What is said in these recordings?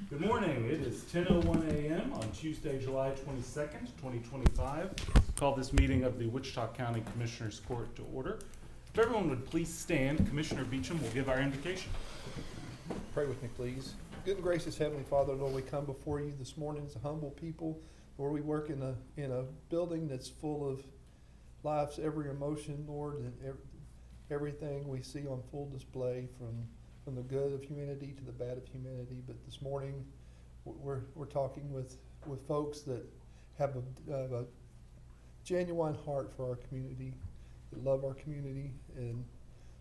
Good morning. It is 10:01 a.m. on Tuesday, July 22nd, 2025. Call this meeting of the Wichita County Commissioners Court to order. If everyone would please stand, Commissioner Beecham will give our invocation. Pray with me, please. Good and gracious Heavenly Father, Lord, we come before you this morning as a humble people. Lord, we work in a building that's full of life's every emotion, Lord, and everything we see on full display from the good of humanity to the bad of humanity. But this morning, we're talking with folks that have a genuine heart for our community, that love our community, and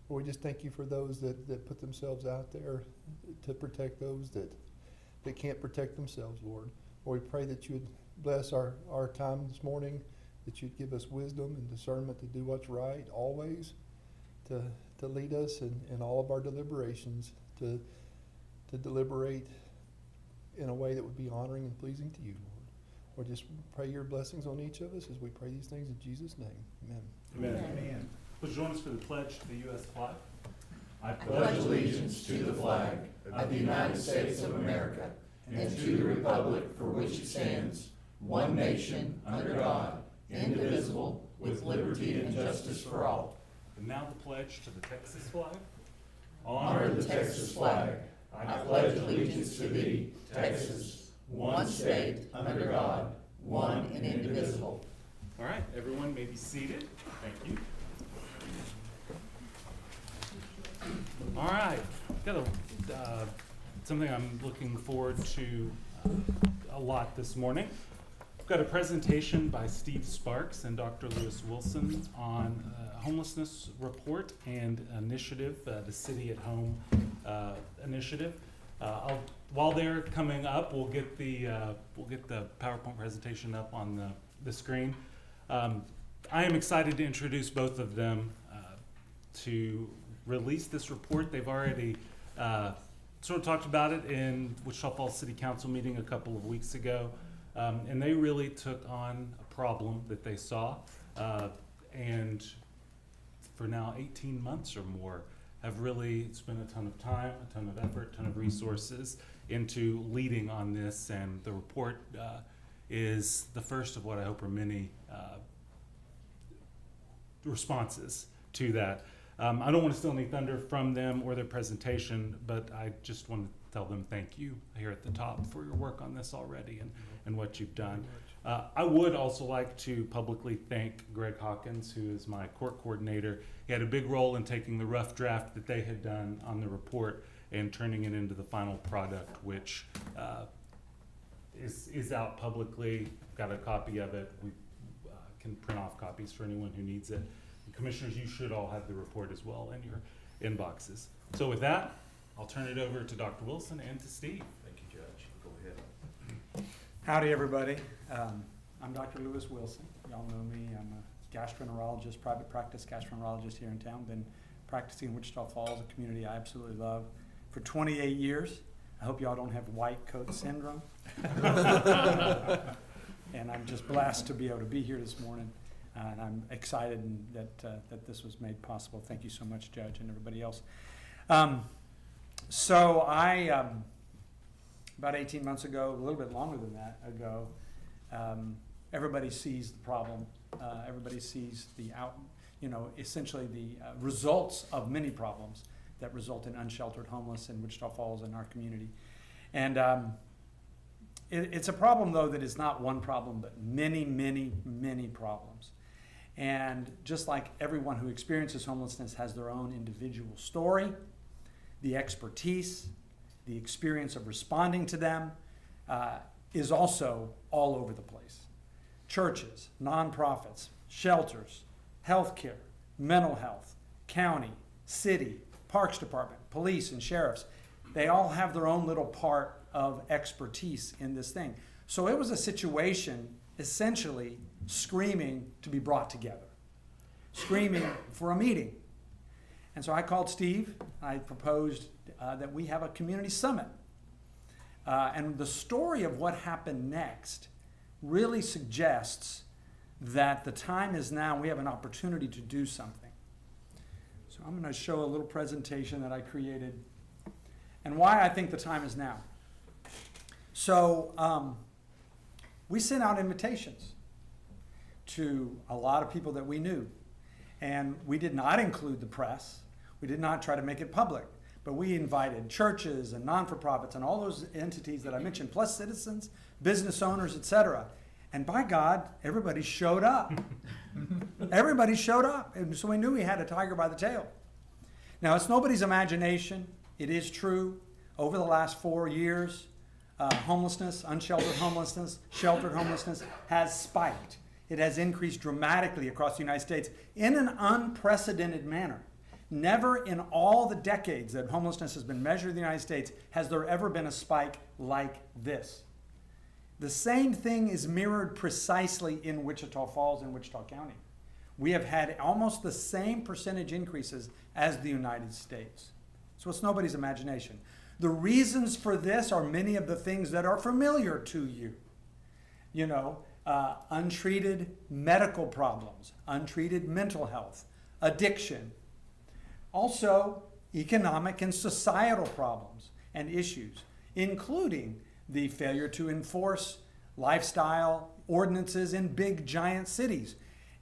Lord, we just thank you for those that put themselves out there to protect those that can't protect themselves, Lord. Lord, we pray that you would bless our time this morning, that you'd give us wisdom and discernment to do what's right always, to lead us in all of our deliberations, to deliberate in a way that would be honoring and pleasing to you, Lord. Lord, just pray your blessings on each of us as we pray these things in Jesus' name. Amen. Amen. Amen. Please join us for the pledge to the U.S. flag. I pledge allegiance to the flag of the United States of America and to the republic for which it stands, one nation, under God, indivisible, with liberty and justice for all. And now the pledge to the Texas flag. Honor the Texas flag. I pledge allegiance to thee, Texas, one state, under God, one and indivisible. All right, everyone may be seated. Thank you. All right, got something I'm looking forward to a lot this morning. We've got a presentation by Steve Sparks and Dr. Lewis Wilson on homelessness report and initiative, the City at Home initiative. While they're coming up, we'll get the PowerPoint presentation up on the screen. I am excited to introduce both of them to release this report. They've already sort of talked about it in Wichita Falls City Council meeting a couple of weeks ago, and they really took on a problem that they saw, and for now 18 months or more have really spent a ton of time, a ton of effort, a ton of resources into leading on this, and the report is the first of what I hope are many responses to that. I don't want to steal any thunder from them or their presentation, but I just want to tell them thank you here at the top for your work on this already and what you've done. I would also like to publicly thank Greg Hawkins, who is my court coordinator. He had a big role in taking the rough draft that they had done on the report and turning it into the final product, which is out publicly. Got a copy of it. We can print off copies for anyone who needs it. Commissioners, you should all have the report as well in your inboxes. So with that, I'll turn it over to Dr. Wilson and to Steve. Thank you, Judge. Go ahead. Howdy, everybody. I'm Dr. Lewis Wilson. Y'all know me. I'm a gastroenterologist, private practice gastroenterologist here in town. Been practicing in Wichita Falls, a community I absolutely love, for 28 years. I hope y'all don't have white coat syndrome. And I'm just blessed to be able to be here this morning. And I'm excited that this was made possible. Thank you so much, Judge, and everybody else. So I, about 18 months ago, a little bit longer than that ago, everybody sees the problem. Everybody sees essentially the results of many problems that result in unsheltered homeless in Wichita Falls and our community. And it's a problem, though, that is not one problem, but many, many, many problems. And just like everyone who experiences homelessness has their own individual story, the expertise, the experience of responding to them is also all over the place. Churches, nonprofits, shelters, healthcare, mental health, county, city, parks department, police, and sheriffs, they all have their own little part of expertise in this thing. So it was a situation essentially screaming to be brought together, screaming for a meeting. And so I called Steve. I proposed that we have a community summit. And the story of what happened next really suggests that the time is now. We have an opportunity to do something. So I'm going to show a little presentation that I created and why I think the time is now. So we sent out invitations to a lot of people that we knew. And we did not include the press. We did not try to make it public. But we invited churches and non-for-profits and all those entities that I mentioned, plus citizens, business owners, etc. And by God, everybody showed up. Everybody showed up. And so we knew we had a tiger by the tail. Now, it's nobody's imagination. It is true. Over the last 4 years, homelessness, unsheltered homelessness, sheltered homelessness has spiked. It has increased dramatically across the United States in an unprecedented manner. Never in all the decades that homelessness has been measured in the United States has there ever been a spike like this. The same thing is mirrored precisely in Wichita Falls and Wichita County. We have had almost the same percentage increases as the United States. So it's nobody's imagination. The reasons for this are many of the things that are familiar to you. You know, untreated medical problems, untreated mental health, addiction. Also, economic and societal problems and issues, including the failure to enforce lifestyle ordinances in big giant cities,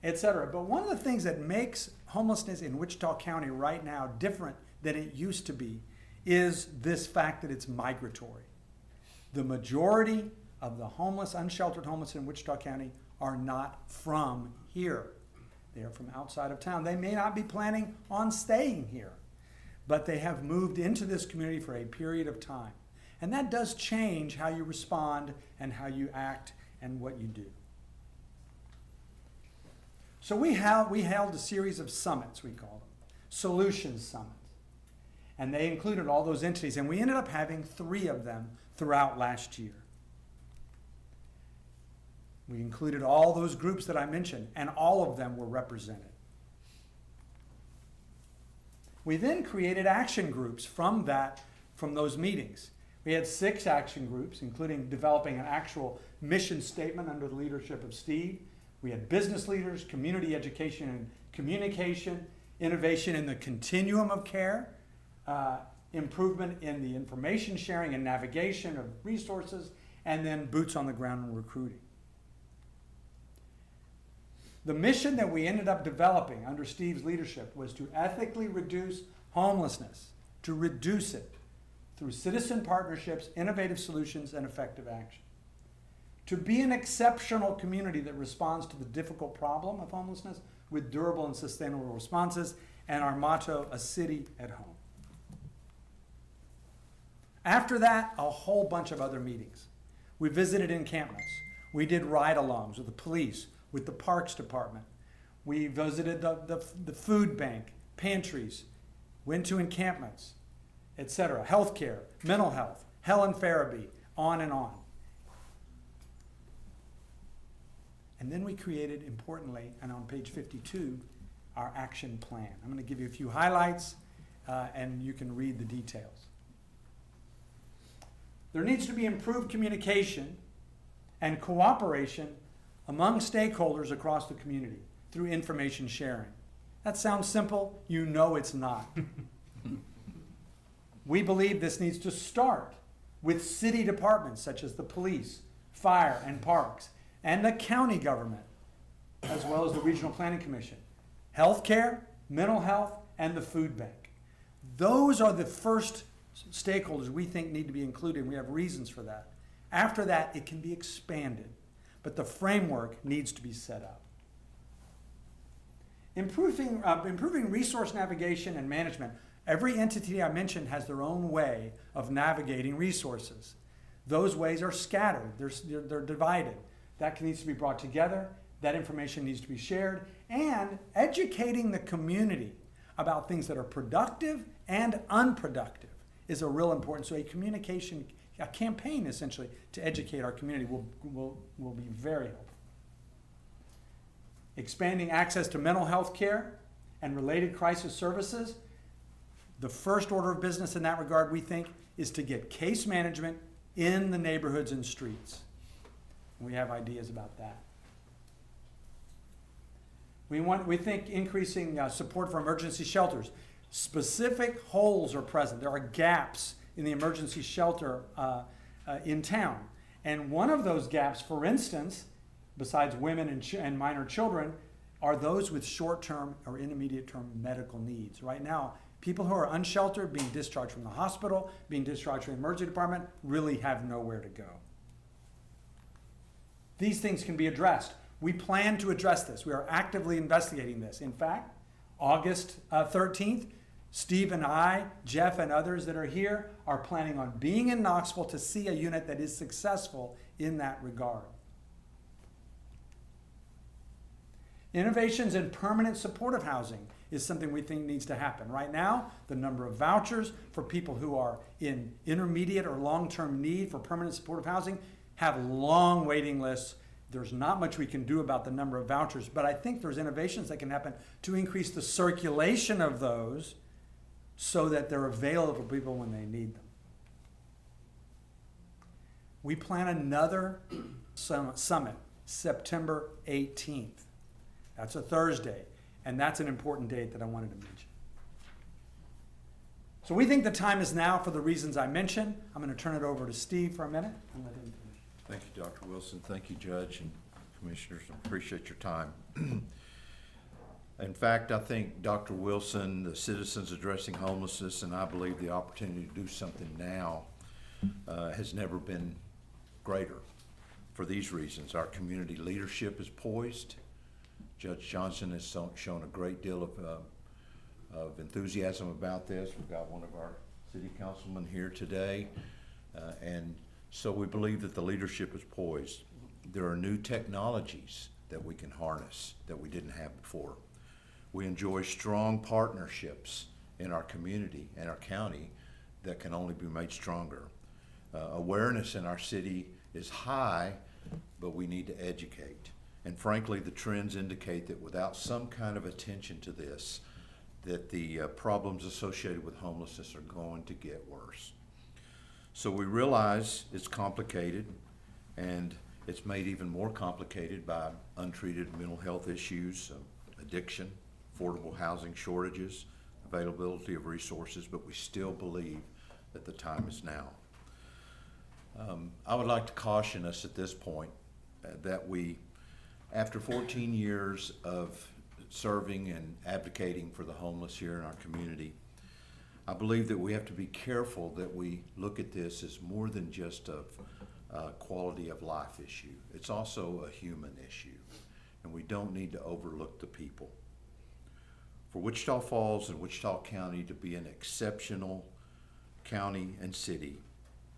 etc. But one of the things that makes homelessness in Wichita County right now different than it used to be is this fact that it's migratory. The majority of the homeless, unsheltered homeless in Wichita County are not from here. They are from outside of town. They may not be planning on staying here, but they have moved into this community for a period of time. And that does change how you respond and how you act and what you do. So we held a series of summits, we call them, solutions summits. And they included all those entities, and we ended up having 3 of them throughout last year. We included all those groups that I mentioned, and all of them were represented. We then created action groups from those meetings. We had 6 action groups, including developing an actual mission statement under the leadership of Steve. We had business leaders, community education and communication, innovation in the continuum of care, improvement in the information sharing and navigation of resources, and then boots on the ground and recruiting. The mission that we ended up developing under Steve's leadership was to ethically reduce homelessness, to reduce it through citizen partnerships, innovative solutions, and effective action. To be an exceptional community that responds to the difficult problem of homelessness with durable and sustainable responses, and our motto, a city at home. After that, a whole bunch of other meetings. We visited encampments. We did ride-alongs with the police, with the Parks Department. We visited the food bank, pantries, went to encampments, etc. Healthcare, mental health, Helen Farabee, on and on. And then we created, importantly, and on page 52, our action plan. I'm going to give you a few highlights, and you can read the details. There needs to be improved communication and cooperation among stakeholders across the community through information sharing. That sounds simple. You know it's not. We believe this needs to start with city departments such as the police, fire, and parks, and the county government, as well as the Regional Planning Commission, healthcare, mental health, and the food bank. Those are the first stakeholders we think need to be included, and we have reasons for that. After that, it can be expanded, but the framework needs to be set up. Improving resource navigation and management. Every entity I mentioned has their own way of navigating resources. Those ways are scattered, they're divided. That needs to be brought together, that information needs to be shared, and educating the community about things that are productive and unproductive is a real important. So a campaign essentially to educate our community will be very helpful. Expanding access to mental health care and related crisis services. The first order of business in that regard, we think, is to get case management in the neighborhoods and streets. We have ideas about that. We think increasing support for emergency shelters. Specific holes are present. There are gaps in the emergency shelter in town. And one of those gaps, for instance, besides women and minor children, are those with short-term or intermediate-term medical needs. Right now, people who are unsheltered, being discharged from the hospital, being discharged from the emergency department, really have nowhere to go. These things can be addressed. We plan to address this. We are actively investigating this. In fact, August 13th, Steve and I, Jeff and others that are here, are planning on being in Knoxville to see a unit that is successful in that regard. Innovations in permanent supportive housing is something we think needs to happen. Right now, the number of vouchers for people who are in intermediate or long-term need for permanent supportive housing have long waiting lists. There's not much we can do about the number of vouchers, but I think there's innovations that can happen to increase the circulation of those so that they're available for people when they need them. We plan another summit, September 18th. That's a Thursday, and that's an important date that I wanted to mention. So we think the time is now for the reasons I mentioned. I'm going to turn it over to Steve for a minute and let him finish. Thank you, Dr. Wilson. Thank you, Judge and Commissioners. I appreciate your time. In fact, I think Dr. Wilson, the Citizens Addressing Homelessness, and I believe the opportunity to do something now has never been greater for these reasons. Our community leadership is poised. Judge Johnson has shown a great deal of enthusiasm about this. We've got one of our city councilmen here today, and so we believe that the leadership is poised. There are new technologies that we can harness that we didn't have before. We enjoy strong partnerships in our community and our county that can only be made stronger. Awareness in our city is high, but we need to educate. And frankly, the trends indicate that without some kind of attention to this, that the problems associated with homelessness are going to get worse. So we realize it's complicated, and it's made even more complicated by untreated mental health issues, addiction, affordable housing shortages, availability of resources, but we still believe that the time is now. I would like to caution us at this point that we, after 14 years of serving and advocating for the homeless here in our community, I believe that we have to be careful that we look at this as more than just a quality of life issue. It's also a human issue, and we don't need to overlook the people. For Wichita Falls and Wichita County to be an exceptional county and city,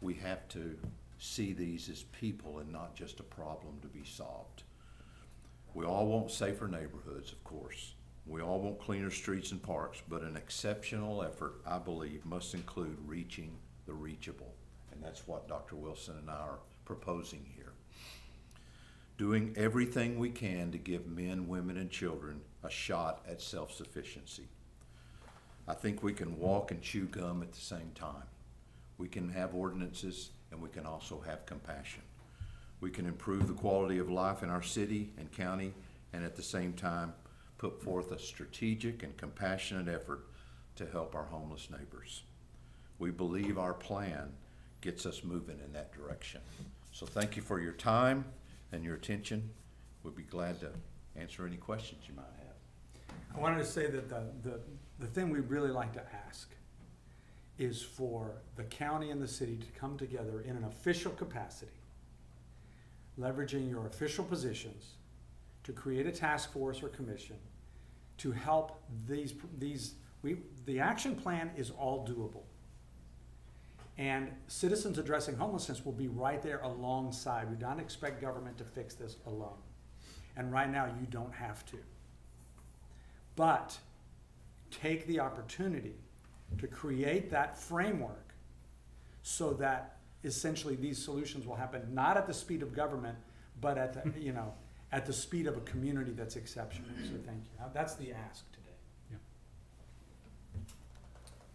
we have to see these as people and not just a problem to be solved. We all want safer neighborhoods, of course. We all want cleaner streets and parks, but an exceptional effort, I believe, must include reaching the reachable. And that's what Dr. Wilson and I are proposing here. Doing everything we can to give men, women, and children a shot at self-sufficiency. I think we can walk and chew gum at the same time. We can have ordinances, and we can also have compassion. We can improve the quality of life in our city and county, and at the same time put forth a strategic and compassionate effort to help our homeless neighbors. We believe our plan gets us moving in that direction. So thank you for your time and your attention. We'll be glad to answer any questions you might have. I wanted to say that the thing we'd really like to ask is for the county and the city to come together in an official capacity, leveraging your official positions to create a task force or commission to help the action plan is all doable. And Citizens Addressing Homelessness will be right there alongside. We don't expect government to fix this alone. And right now you don't have to. But take the opportunity to create that framework so that essentially these solutions will happen not at the speed of government, but at the, at the speed of a community that's exceptional. So thank you. That's the ask today.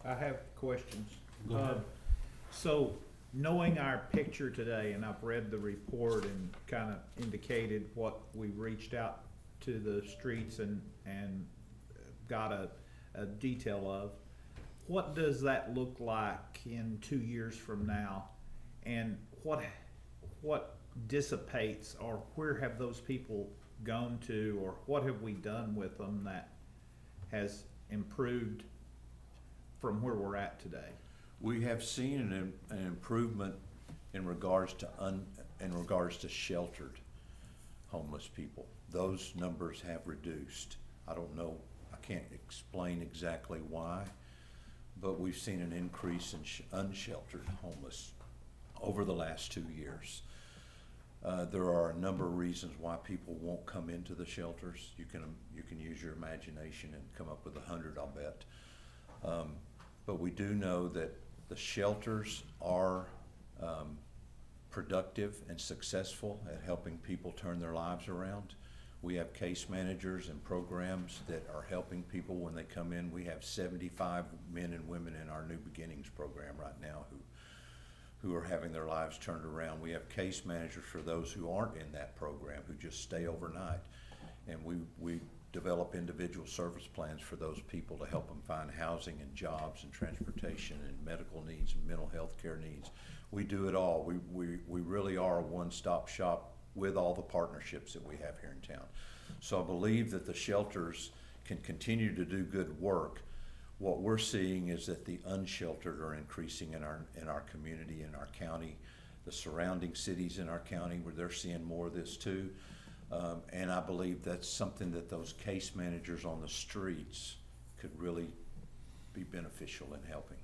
Yeah. I have questions. Go ahead. So knowing our picture today, and I've read the report and kind of indicated what we reached out to the streets and got a detail of, what does that look like in 2 years from now? And what dissipates, or where have those people gone to, or what have we done with them that has improved from where we're at today? We have seen an improvement in regards to sheltered homeless people. Those numbers have reduced. I don't know, I can't explain exactly why, but we've seen an increase in unsheltered homeless over the last 2 years. There are a number of reasons why people won't come into the shelters. You can use your imagination and come up with 100, I'll bet. But we do know that the shelters are productive and successful at helping people turn their lives around. We have case managers and programs that are helping people when they come in. We have 75 men and women in our New Beginnings program right now who are having their lives turned around. We have case managers for those who aren't in that program, who just stay overnight. And we develop individual service plans for those people to help them find housing and jobs and transportation and medical needs and mental health care needs. We do it all. We really are a one-stop shop with all the partnerships that we have here in town. So I believe that the shelters can continue to do good work. What we're seeing is that the unsheltered are increasing in our community, in our county, the surrounding cities in our county, where they're seeing more of this too. And I believe that's something that those case managers on the streets could really be beneficial in helping.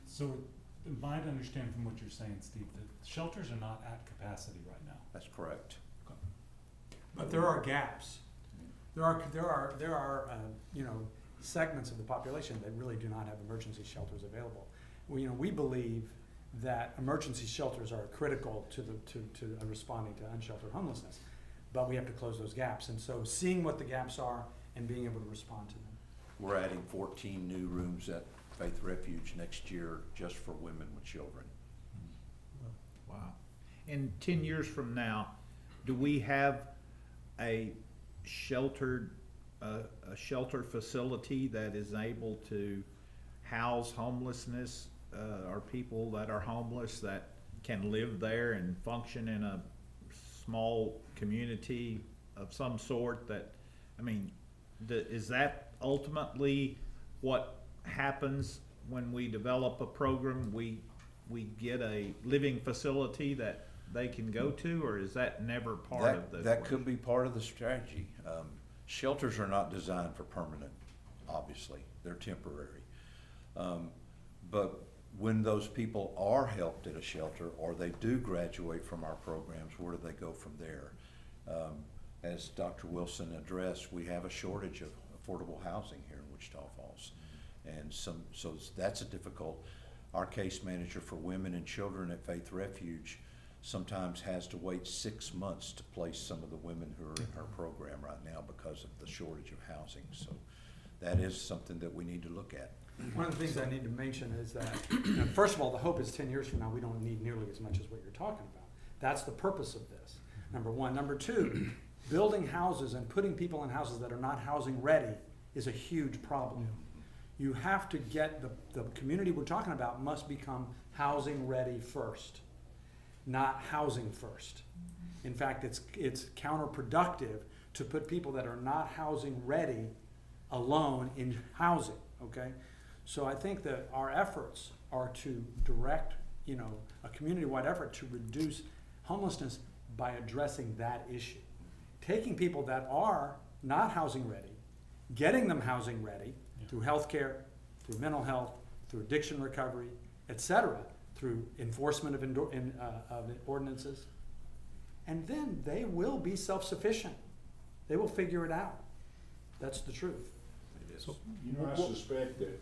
So, am I to understand from what you're saying, Steve, that shelters are not at capacity right now? That's correct. But there are gaps. There are segments of the population that really do not have emergency shelters available. We believe that emergency shelters are critical to responding to unsheltered homelessness, but we have to close those gaps. And so, seeing what the gaps are and being able to respond to them. We're adding 14 new rooms at Faith Refuge next year just for women with children. Wow. And 10 years from now, do we have a shelter facility that is able to house homelessness, or people that are homeless that can live there and function in a small community of some sort? Is that ultimately what happens when we develop a program? We get a living facility that they can go to, or is that never part of the? That could be part of the strategy. Shelters are not designed for permanent, obviously. They're temporary. But when those people are helped at a shelter, or they do graduate from our programs, where do they go from there? As Dr. Wilson addressed, we have a shortage of affordable housing here in Wichita Falls. And so that's a difficult. Our case manager for women and children at Faith Refuge sometimes has to wait 6 months to place some of the women who are in her program right now because of the shortage of housing. So that is something that we need to look at. One of the things I need to mention is that, first of all, the hope is 10 years from now we don't need nearly as much as what you're talking about. That's the purpose of this, number one. Number two, building houses and putting people in houses that are not housing ready is a huge problem. You have to get the community we're talking about must become housing ready first, not housing first. In fact, it's counterproductive to put people that are not housing ready alone in housing, okay? So I think that our efforts are to direct, a community-wide effort to reduce homelessness by addressing that issue. Taking people that are not housing ready, getting them housing ready through healthcare, through mental health, through addiction recovery, etc., through enforcement of ordinances, and then they will be self-sufficient. They will figure it out. That's the truth. It is. I suspect that,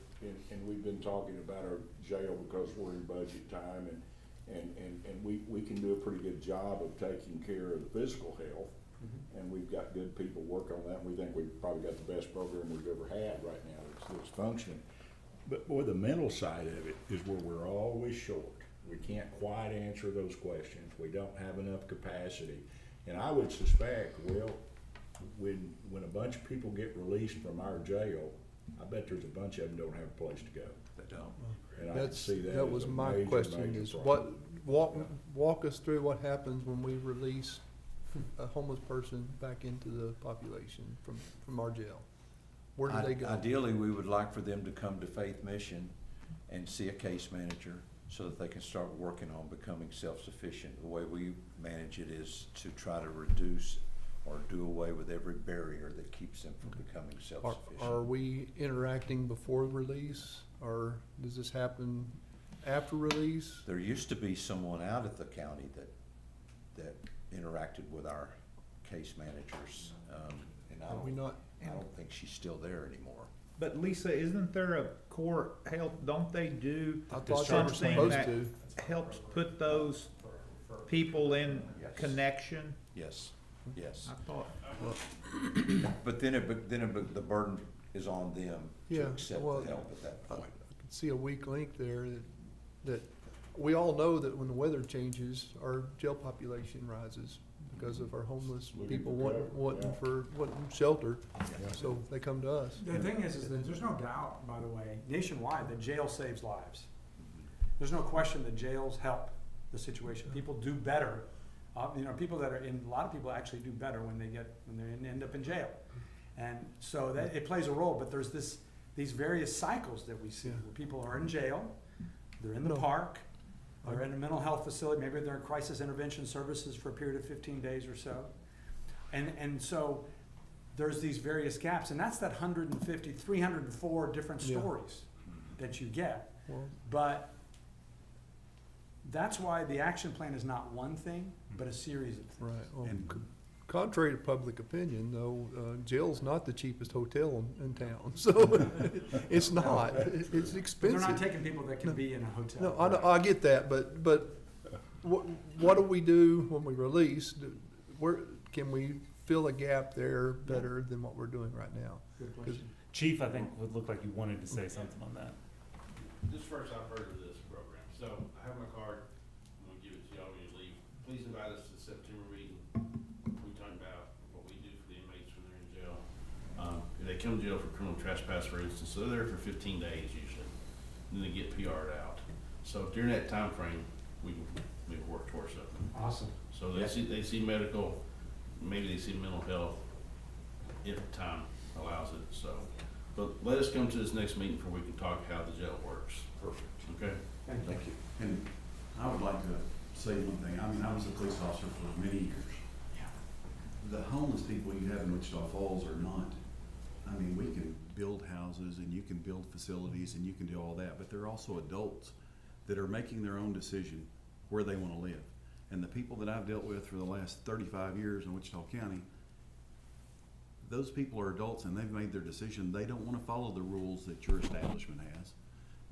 and we've been talking about our jail because we're in budget time, and we can do a pretty good job of taking care of the physical health, and we've got good people work on that, and we think we've probably got the best program we've ever had right now that's functioning. But boy, the mental side of it is where we're always short. We can't quite answer those questions. We don't have enough capacity. And I would suspect, when a bunch of people get released from our jail, I bet there's a bunch of them don't have a place to go. They don't. And I can see that That as was a my major, question, major is problem. walk us through what happens when we release a homeless person back into the population from our jail. Where do they go? Ideally, we would like for them to come to Faith Mission and see a case manager so that they can start working on becoming self-sufficient. The way we manage it is to try to reduce or do away with every barrier that keeps them from becoming self-sufficient. Are we interacting before release, or does this happen after release? There used to be someone out at the county that interacted with our case managers, and Are we not? I don't think she's still there anymore. But Lisa, isn't there a court help, don't they do I thought they were something supposed that to. helps put those people in Yes. connection? Yes, yes. I thought, But then the burden is on them to Yeah, accept well, the help at that I point. could see a weak link there that we all know that when the weather changes, our jail population rises because of our homeless Looking people for wanting cover, wanting shelter, so they come to us. The thing is that there's no doubt, by the way, nationwide, that jail saves lives. There's no question that jails help the situation. People do better. People that are in, a lot of people actually do better when they end up in jail. And so that, it plays a role, but there's these various cycles that we see, Yeah. where people are in jail, they're in the No. park, they're in a mental health facility, maybe they're in crisis intervention services for a period of 15 days or so. And so there's these various gaps, and that's that 150, 304 different Yeah. stories that you get. Well, But that's why the action plan is not one thing, but a series of things. right. Well, And- contrary to public opinion, though, jail's not the cheapest hotel in town, so it's not. It's But they're expensive. not taking people that can be in a hotel. No, I get that, but what do we do when we release? Where, can we fill a gap there better than what we're doing right now? Good question. Chief, I think would look like you wanted to say something on that. This is first I've heard of this program, so I have my card, I'm gonna give it to y'all when you leave. Please invite us to the September meeting. We talk about what we do for the inmates when they're in jail. If they come to jail for criminal trespass, for instance, so they're there for 15 days usually, then they get PR'd out. So during that time frame, we can work towards something. Awesome. So they see medical, maybe they see mental health, if time allows it, so. But let us come to this next meeting before we can talk how the jail works. Perfect. Okay? Thank you. And I would like to say one thing. I mean, I was a police officer for many years. The homeless people you have in Wichita Falls are not, I mean, we can build houses and you can build facilities and you can do all that, but they're also adults that are making their own decision where they want to live. And the people that I've dealt with for the last 35 years in Wichita County, those people are adults and they've made their decision. They don't want to follow the rules that your establishment has.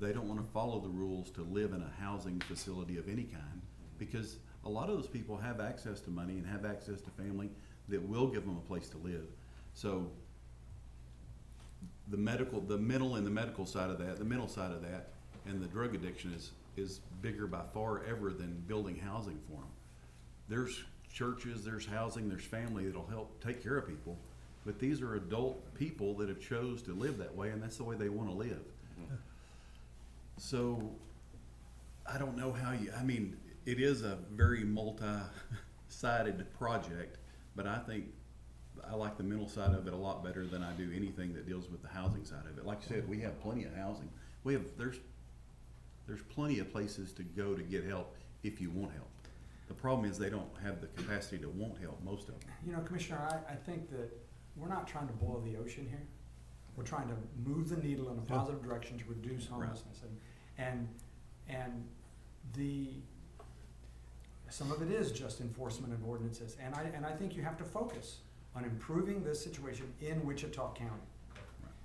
They don't want to follow the rules to live in a housing facility of any kind, because a lot of those people have access to money and have access to family that will give them a place to live. So the mental and the medical side of that, the mental side of that, and the drug addiction is bigger by far ever than building housing for them. There's churches, there's housing, there's family that'll help take care of people, but these are adult people that have chose to live that way, and that's the way they want to live. So I don't know how I mean, it is a very multi-sided project, but I think I like the mental side of it a lot better than I do anything that deals with the housing side of it. Like you said, we have plenty of housing. There's plenty of places to go to get help if you want help. The problem is they don't have the capacity to want help, most of them. Commissioner, I think that we're not trying to boil the ocean here. We're trying to move the needle in a positive direction to reduce homelessness. And some of it is just enforcement of ordinances. And I think you have to focus on improving this situation in Wichita County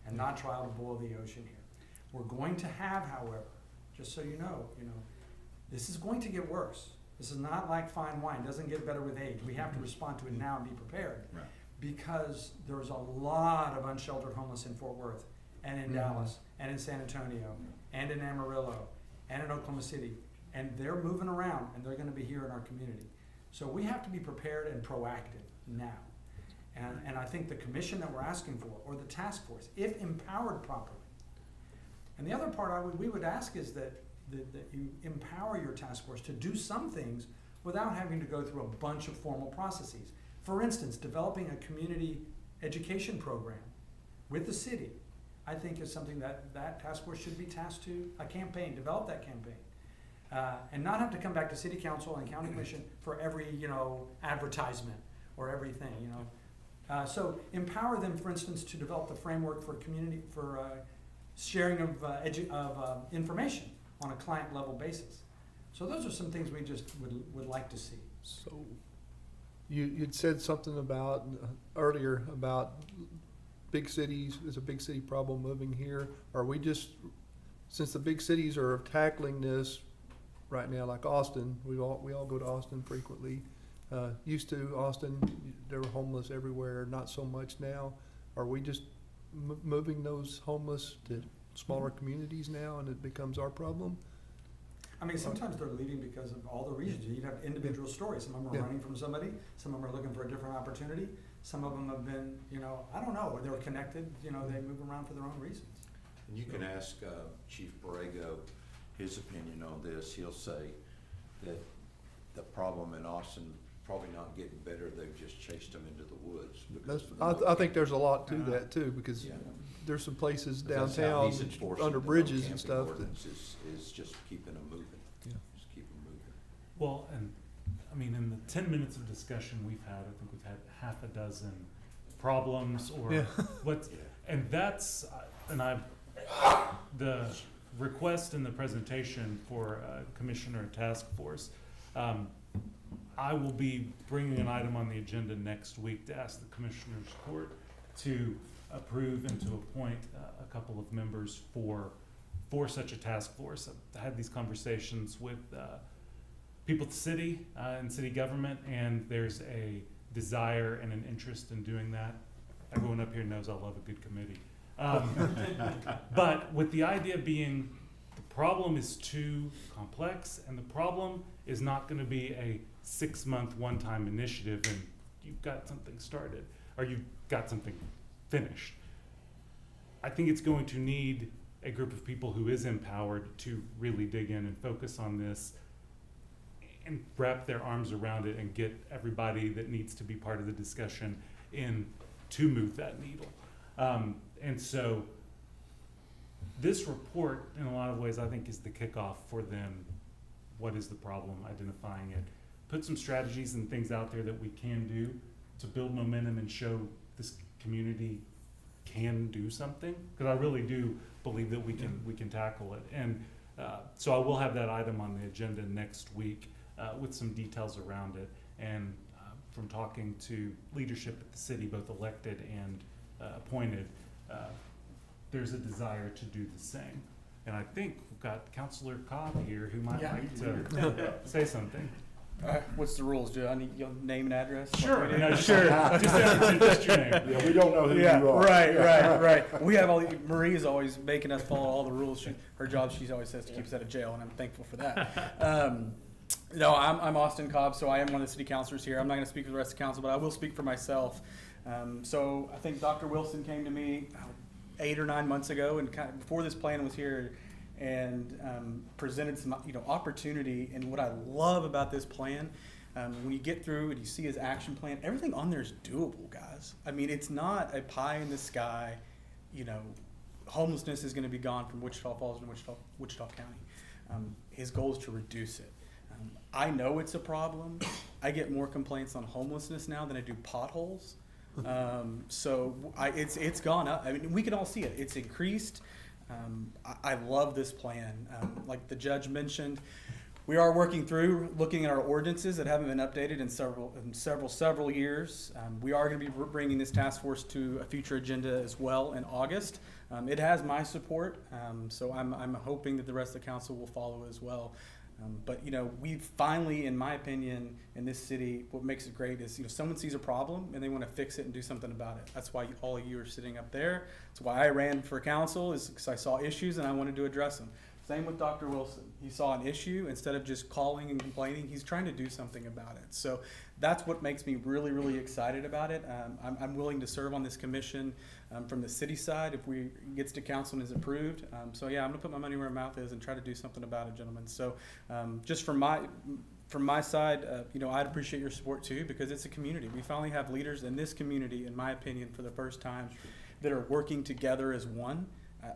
and not try to boil the ocean here. We're going to have, however, just so you know, this is going to get worse. This is not like fine wine, it doesn't get better with age. We have to respond to it now and be prepared. Right. Because there's a lot of unsheltered homeless in Fort Worth, and in Dallas, and in San Antonio, and in Amarillo, and in Oklahoma City. And they're moving around, and they're gonna be here in our community. So we have to be prepared and proactive now. And I think the commission that we're asking for, or the task force, if empowered properly. And the other part we would ask is that that you empower your task force to do some things without having to go through a bunch of formal processes. For instance, developing a community education program with the city, I think is something that task force should be tasked to, a campaign, develop that campaign. And not have to come back to city council and county commission for every, advertisement or everything, So empower them, for instance, to develop the framework for community, for sharing of information on a client level basis. So those are some things we just would like to see. So, you'd said something about, earlier about big cities, there's a big city problem moving here. Are we just, since the big cities are tackling this right now, like Austin, we all go to Austin frequently. Used to Austin, there were homeless everywhere, not so much now. Are we just moving those homeless to smaller communities now and it becomes our problem? I mean, sometimes they're leaving because of all the reasons. You have individual stories. Some of them are Yeah. running from somebody. Some of them are looking for a different opportunity. Some of them have been, I don't know, they were connected, they move around for their own reasons. And you can ask Chief Borrego his opinion on this. He'll say that the problem in Austin probably not getting better, they've just chased them into the woods. because of the I think there's a lot to Uh, that too, because Yeah. there's some places 'Cause that's how downtown, he's enforcing under the no bridges camping and stuff that, ordinance is just keeping them moving. Yeah. Just keep them moving. Well, and, I mean, in the 10 minutes of discussion we've had, I think we've had half a dozen problems or Yeah. what's, and that's, the request in the presentation for Commissioner Task Force, I will be bringing an item on the agenda next week to ask the Commissioners Court to approve and to appoint a couple of members for such a task force. I've had these conversations with people at the city and city government, and there's a desire and an interest in doing that. Everyone up here knows I love a good committee. But with the idea being the problem is too complex, and the problem is not gonna be a 6-month one-time initiative and you've got something started, or you've got something finished. I think it's going to need a group of people who is empowered to really dig in and focus on this and wrap their arms around it and get everybody that needs to be part of the discussion in to move that needle. And so this report, in a lot of ways, I think is the kickoff for them. What is the problem? Identifying it. Put some strategies and things out there that we can do to build momentum and show this community can do something. Because I really do believe that we can tackle it. And so I will have that item on the agenda next week with some details around it. And from talking to leadership at the city, both elected and appointed, there's a desire to do the same. And I think we've got Councilor Cobb here who might Yeah. like to say something. What's the rules? Do I need your name and address? Sure. Like we No, do? just your name. Yeah, we don't know who you Yeah, are. right. We have Marie is always making us follow all the rules. Her job, she always says, to keep us out of jail, and I'm thankful for that. No, I'm Austin Cobb, so I am one of the city councilors here. I'm not going to speak for the rest of the council, but I will speak for myself. So I think Dr. Wilson came to me 8 or 9 months ago, and kind of before this plan was here, and presented some opportunity. And what I love about this plan, when you get through and you see his action plan, everything on there is doable, guys. I mean, it's not a pie in the sky. Homelessness is going to be gone from Wichita Falls and Wichita County. His goal is to reduce it. I know it's a problem. I get more complaints on homelessness now than I do potholes. So it's gone up. I mean, we can all see it. It's increased. I love this plan. Like the judge mentioned, we are working through looking at our ordinances that haven't been updated in several years. We are going to be bringing this task force to a future agenda as well in August. It has my support, so I'm hoping that the rest of the council will follow as well. But we've finally, in my opinion, in this city, what makes it great is someone sees a problem and they want to fix it and do something about it. That's why all of you are sitting up there. That's why I ran for council, is because I saw issues and I wanted to address them. It's Same with Dr. Wilson. He saw an issue, instead of just calling and complaining, he's trying to do something about it. So that's what makes me really, really excited about it. I'm willing to serve on this commission from the city side if we gets to council and is approved. So yeah, I'm gonna put my money where my mouth is and try to do something about it, gentlemen. So just from my side, I'd appreciate your support too, because it's a community. We finally have leaders in this community, in my opinion, for the first time, that are working together as one.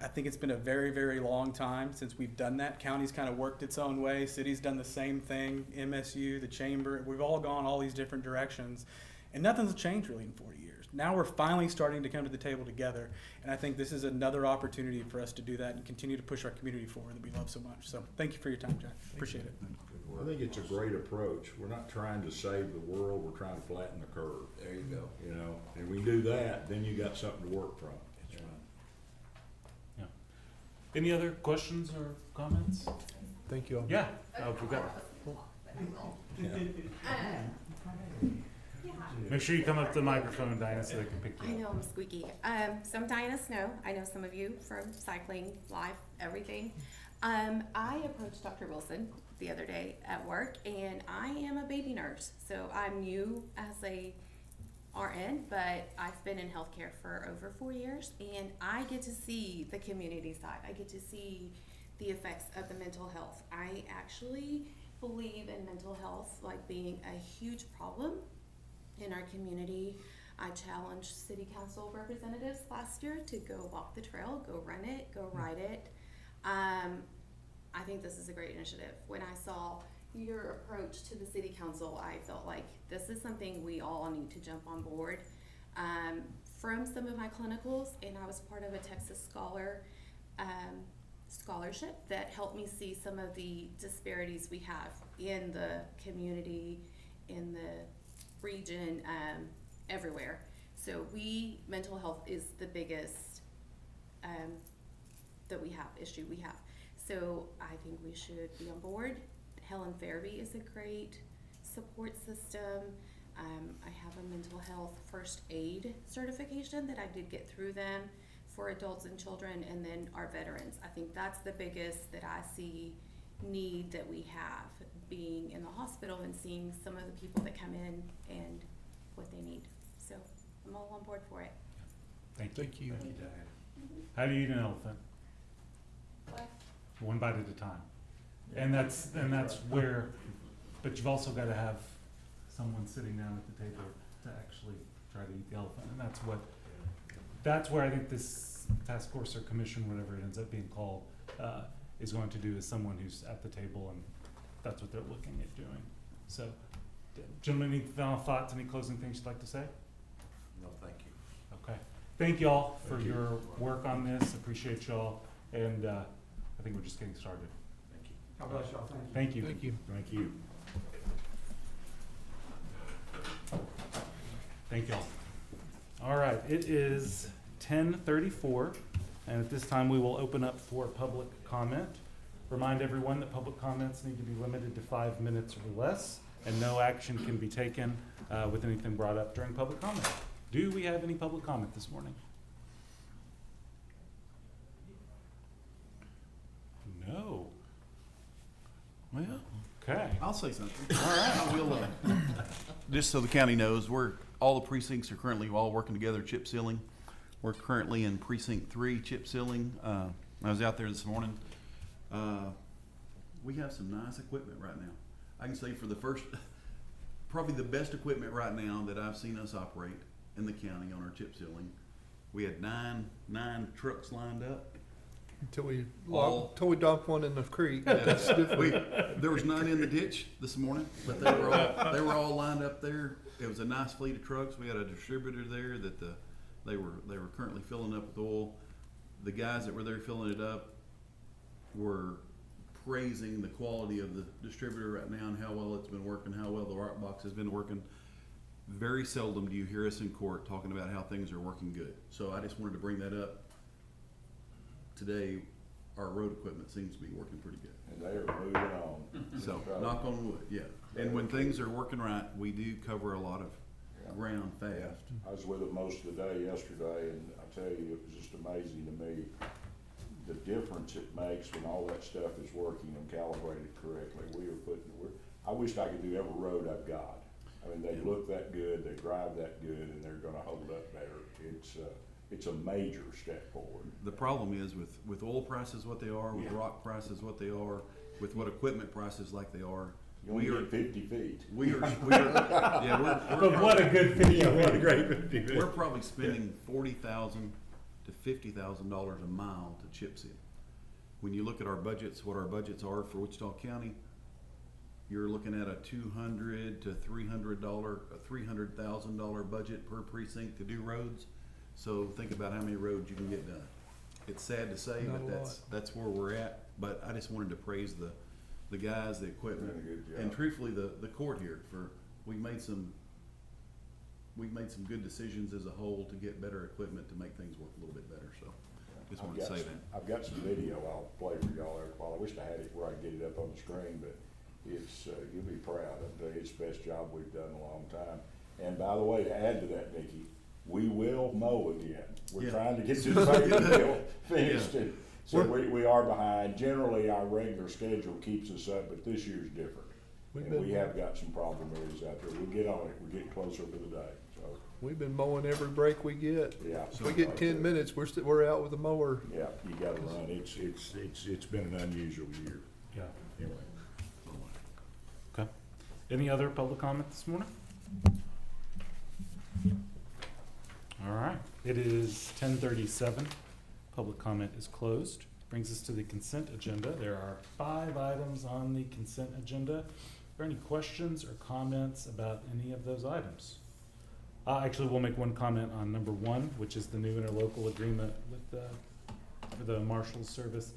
I think it's been a very, very long time since we've done that. County's kind of worked its own way. City's done the same thing. MSU, the chamber, we've all gone all these different directions, and nothing's changed really in 40 years. Now we're finally starting to come to the table together, and I think this is another opportunity for us to do that and continue to push our community forward that we love so much. So thank you for your time, Jack. Appreciate it. I think it's a great approach. We're not trying to save the world, we're trying to flatten the curve. There you go. You know, and we do that, then you got something to work from. That's right. Yeah. Any other questions or comments? Thank you all. Yeah, we've got. Make sure you come up to the microphone, Diana, so they can pick I you up. know I'm squeaky. So I'm Diana Snow. I know some of you from cycling, life, everything. I approached Dr. Wilson the other day at work, and I am a baby nurse. So I'm new as a RN, but I've been in healthcare for over 4 years, and I get to see the community side. I get to see the effects of the mental health. I actually believe in mental health like being a huge problem in our community. I challenged city council representatives last year to go walk the trail, go run it, go ride it. I think this is a great initiative. When I saw your approach to the city council, I felt like this is something we all need to jump on board. From some of my clinicals, and I was part of a Texas Scholar scholarship that helped me see some of the disparities we have in the community, in the region, everywhere. So mental health is the biggest issue we have. So I think we should be on board. Helen Fairby is a great support system. I have a mental health first aid certification that I did get through them for adults and children, and then our veterans. I think that's the biggest that I see need that we have, being in the hospital and seeing some of the people that come in and what they need. So I'm all on board for it. Thank you. Thank you. Thank you, Diana. How do you eat an elephant? What? One bite at a time. And that's where, but you've also got to have someone sitting down at the table to actually try to eat the elephant. And that's where I think this task force or commission, whatever it ends up being called, is going to do, is someone who's at the table, and that's what they're looking at doing. So, gentlemen, any final thoughts, any closing things you'd like to say? No, thank you. Okay. Thank you all for your work on this. Appreciate y'all. And I think we're just getting started. Thank you. God bless y'all. Thank you. Thank you. Thank you. Thank you. Thank y'all. All right, it is 10:34, and at this time we will open up for public comment. Remind everyone that public comments need to be limited to 5 minutes or less, and no action can be taken with anything brought up during public comment. Do we have any public comment this morning? No. Well, Okay. I'll say something. All right. I will, just so the county knows, all the precincts are currently all working together, chip sealing. We're currently in precinct 3, chip sealing. I was out there this morning. We have some nice equipment right now. I can say for probably the best equipment right now that I've seen us operate in the county on our chip sealing. We had nine trucks lined up. Until we dumped one in the creek. That's different. There was none in the ditch this morning, but they were all lined up there. It was a nice fleet of trucks. We had a distributor there that they were currently filling up with oil. The guys that were there filling it up were praising the quality of the distributor right now and how well it's been working, how well the rock box has been working. Very seldom do you hear us in court talking about how things are working good. So I just wanted to bring that up. Today, our road equipment seems to be working pretty good. And they are moving on. So, knock on wood, yeah. And when things are working right, we do cover a lot of ground fast. I was with them most of the day yesterday, and I tell you, it was just amazing to me the difference it makes when all that stuff is working and calibrated correctly. I wish I could do every road I've got. I mean, they look that good, they drive that good, and they're gonna hold up better. It's a major step forward. The problem is with oil prices what they are, with Yeah. rock prices what they are, with what equipment prices like they are, You only we are, get 50 feet. yeah, But what a good video, what a great video. we're probably spending $40,000 to $50,000 a mile to chip seal. When you look at our budgets, what our budgets are for Wichita County, you're looking at a $200 to $300,000 budget per precinct to do roads. So think about how many roads you can get done. It's sad to say, Not but a that's where we're at. But I just wanted to praise the guys, the equipment, Doing a good job. and truthfully the court here for we've made some good decisions as a whole to get better equipment to make things work a little bit better. So just wanted to say that. I've got some video I'll play for y'all there. Well, I wish I had it where I could get it up on the screen, but it's, you'll be proud. I'll tell you, it's the best job we've done in a long time. And by the way, to add to that, Nikki, we will mow again. We're Yeah. trying to get this bill finished, Yeah. and so we are behind. Generally, our regular schedule keeps us up, but this year's different. We've And we been, have got some problem areas out there. We'll get on it. We're getting closer to the day, so, we've been mowing every break we get. yeah. If we get 10 minutes, we're out with the mower. Yeah, you gotta run. It's been an unusual year. Yeah. Anyway. Okay. Any other public comment this morning? All right. It is 10:37. Public comment is closed. Brings us to the consent agenda. There are 5 items on the consent agenda. Are there any questions or comments about any of those items? Actually, we'll make one comment on number 1, which is the new interlocal agreement with for the Marshals Service.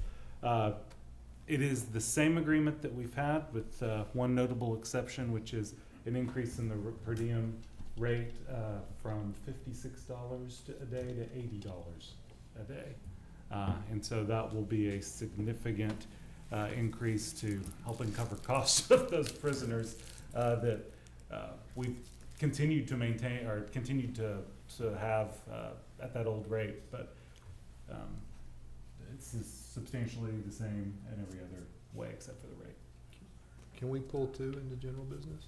It is the same agreement that we've had with one notable exception, which is an increase in the per diem rate from $56 a day to $80 a day. And so that will be a significant increase to helping cover costs of those prisoners that we've continued to maintain or continued to have at that old rate. But it's substantially the same in every other way except for the rate. Can we pull 2 into general business?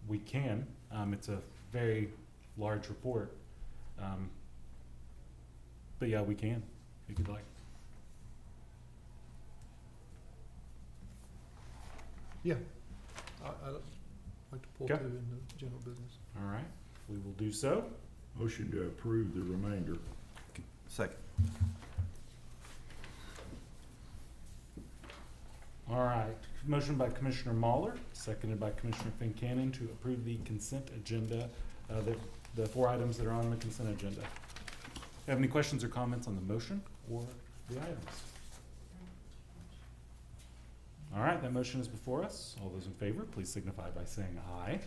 We can. It's a very large report. But yeah, we can, if you'd like. Yeah. I'd like to pull 2 Okay. into general business. All right, we will do so. Motion to approve the remainder. Second. All right, motion by Commissioner Mahler, seconded by Commissioner Fincannon to approve the consent agenda, the 4 items that are on the consent agenda. Have any questions or comments on the motion or the items? All right, that motion is before us. All those in favor, please signify by saying aye.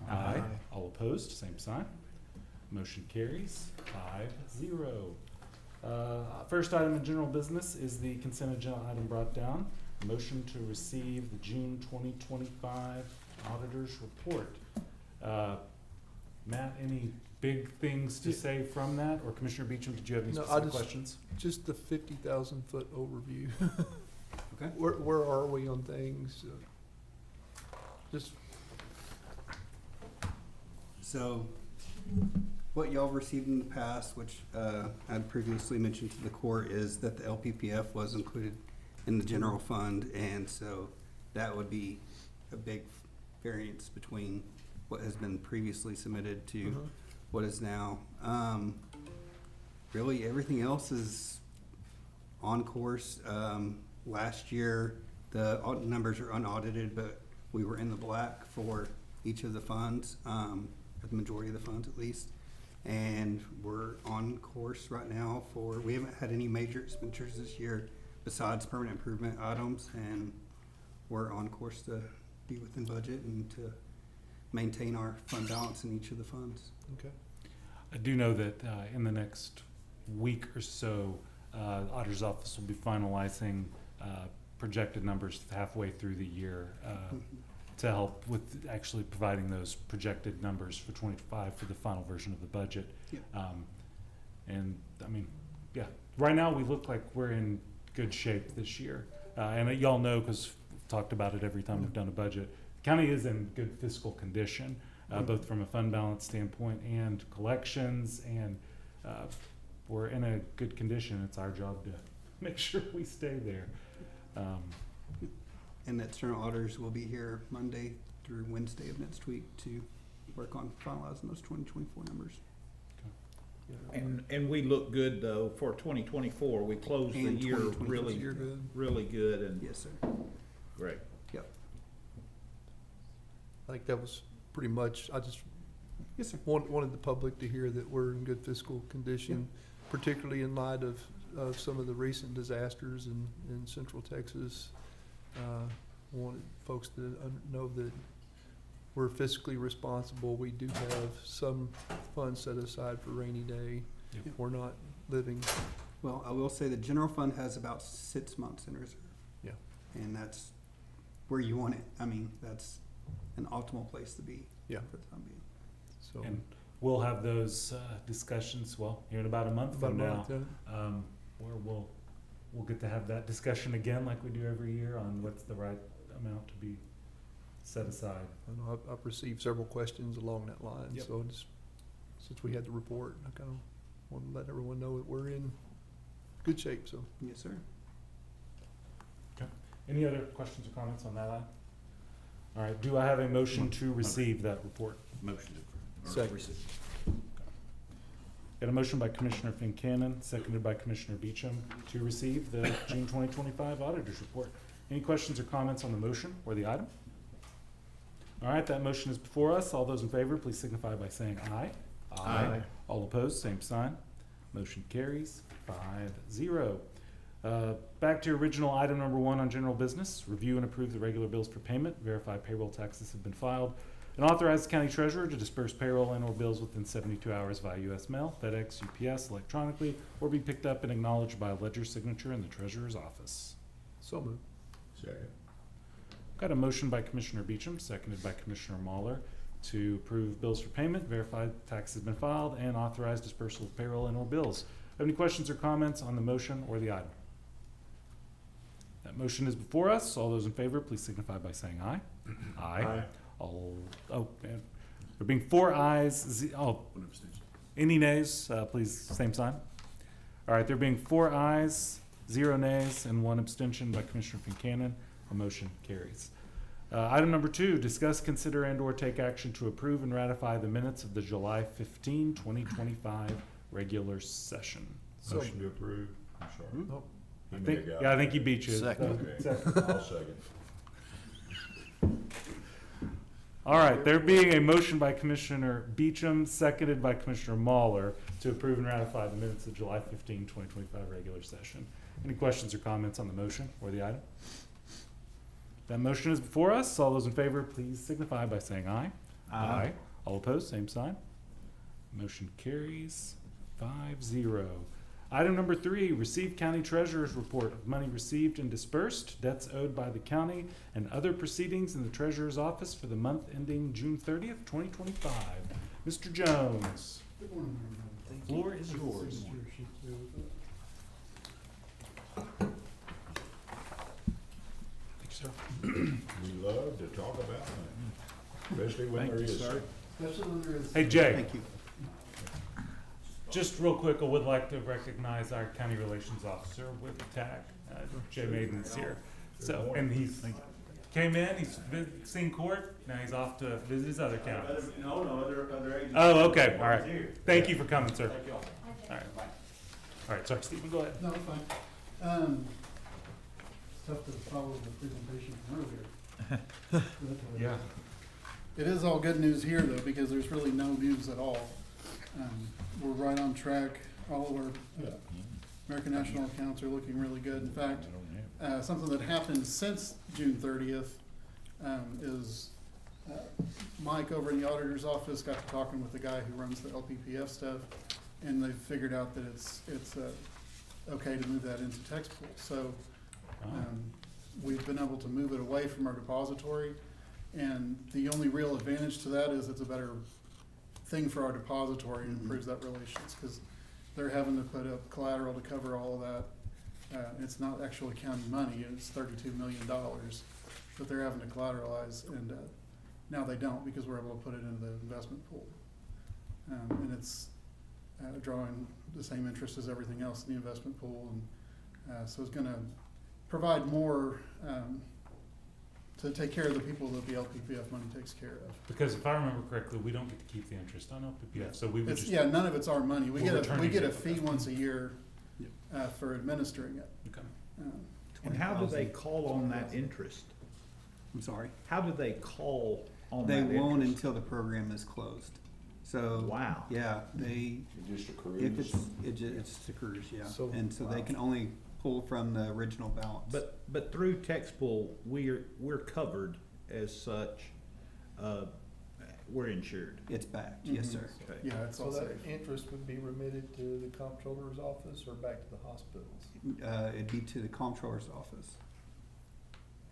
Aye. All opposed, same sign. Motion carries 5-0. First item in general business is the consent agenda item brought down. Motion to receive the June 2025 auditor's report. Matt, any big things to say from that? Or Commissioner Beecham, did you have any No, I specific just- questions? Just the 50,000-foot overview. Okay. Where are we on things? Just, So, what y'all received in the past, which I'd previously mentioned to the court, is that the LPPF was included in the general fund, and so that would be a big variance between what has been previously submitted to what is now. Really, everything else is on course. Last year, the numbers are unaudited, but we were in the black for each of the funds, or the majority of the funds at least. And we're on course right now we haven't had any major expenditures this year besides permanent improvement items, and we're on course to be within budget and to maintain our fund balance in each of the funds. okay. I do know that in the next week or so, the auditor's office will be finalizing projected numbers halfway through the year to help with actually providing those projected numbers for 25 for the final version of the budget. Yep. And I mean, yeah, right now we look like we're in good shape this year. And y'all know, because we've talked about it every time we've done a budget, the county is in good fiscal condition, both from a fund balance standpoint and collections, and we're in a good condition. It's our job to make sure we stay there. And the external auditors will be here Monday through Wednesday of next week to work on finalizing those 2024 numbers. And we look good though for 2024. We closed the And year 2024 really, You're good. really good and Yes, sir. great. Yep. I think that was pretty much, I just Yes, sir. wanted the public to hear that we're in good fiscal condition, particularly in light of some of the recent disasters in central Texas. Wanted folks to know that we're fiscally responsible. We do have some funds set aside for rainy day. Yep. We're not living, Well, I will say the general fund has about 6 months in reserve. Yeah. And that's where you want it. I mean, that's an optimal place to be. Yeah. For the time being. so. And we'll have those discussions, well, here in about a month about from a now, month, where we'll get to have that discussion again like we do every year on what's the right amount to be set aside. I know I've received several questions along that line, Yep. so just, since we had the report, I kind of want to let everyone know that we're in good shape, so. Yes, sir. Any other questions or comments on that item? All right, do I have a motion to receive that report? Motion to approve. Second. Receive. Got a motion by Commissioner Fincannon, seconded by Commissioner Beecham, to receive the June 2025 Auditor's Report. Any questions or comments on the motion or the item? All right, that motion is before us. All those in favor, please signify by saying aye. Aye. All opposed, same sign. Motion carries 5-0. Back to original item number 1 on general business. Review and approve the regular bills for payment. Verify payroll taxes have been filed. And authorize the county treasurer to disperse payroll and/or bills within 72 hours via U.S. mail, FedEx, UPS, electronically, or be picked up and acknowledged by a ledger signature in the treasurer's office. So moved. Second. Got a motion by Commissioner Beecham, seconded by Commissioner Mahler, to approve bills for payment, verify taxes have been filed, and authorize dispersal of payroll and/or bills. Have any questions or comments on the motion or the item? That motion is before us. All those in favor, please signify by saying aye. Aye. All, and there being 4 ayes, One abstention. any nays, please, same sign. All right, there being 4 ayes, 0 nays, and 1 abstention by Commissioner Fincannon, the motion carries. Item number 2, discuss, consider, and/or take action to approve and ratify the minutes of the July 15, 2025 regular session. Motion to approve. I'm sorry. Nope. I think, yeah, I think he beat you. Second. Okay, I'll second. All right, there being a motion by Commissioner Beecham, seconded by Commissioner Mahler, to approve and ratify the minutes of July 15, 2025 regular session. Any questions or comments on the motion or the item? That motion is before us. All those in favor, please signify by saying aye. Aye. All opposed, same sign. Motion carries 5-0. Item number 3, receive county treasurer's report of money received and dispersed, debts owed by the county, and other proceedings in the treasurer's office for the month ending June 30th, 2025. Mr. Jones, floor is yours. We love to talk about money, especially when there is. sir. Hey, Jay. Thank you. Just real quick, I would like to recognize our county relations officer with the tag. Jay Maiden's here. So, and he's came in, he's seen court, now he's off to visit his other counties. No, other agencies. Oh, okay, all right. Thank you for coming, sir. Thank y'all. All right. All right, sorry, Stephen, go ahead. No, it's fine. It's tough to follow the presentation from earlier. Yeah. It is all good news here though, because there's really no news at all. We're right on track. All of our American National accounts are looking really good. In fact, something that happened since June 30th is Mike over in the auditor's office got to talking with the guy who runs the LPPF stuff, and they figured out that it's okay to move that into tax pool. So we've been able to move it away from our depository, and the only real advantage to that is it's a better thing for our depository and improves that relations, because they're having to put up collateral to cover all of that. It's not actually county money, it's $32 million that they're having to collateralize, and now they don't because we're able to put it into the investment pool. And it's drawing the same interest as everything else in the investment pool, and so it's gonna provide more to take care of the people that the LPPF money takes care of. Because if I remember correctly, we don't get to keep the interest on LPPF, so we would It's, just. yeah, none of it's our money. We We're get a returning it. fee once a year for administering it. Okay. And how do they call on that interest? I'm sorry. How do they call on They that won't interest? until the program is closed. So. Wow. Yeah, they, It just accrues. if it just accrues, yeah. So- And so they can only pull from the original balance. But through text pool, we're covered as such, we're insured. It's backed, yes, Mhm. sir. Okay. Yeah, it's So all that safe. interest would be remitted to the comptroller's office or back to the hospitals? It'd be to the comptroller's office.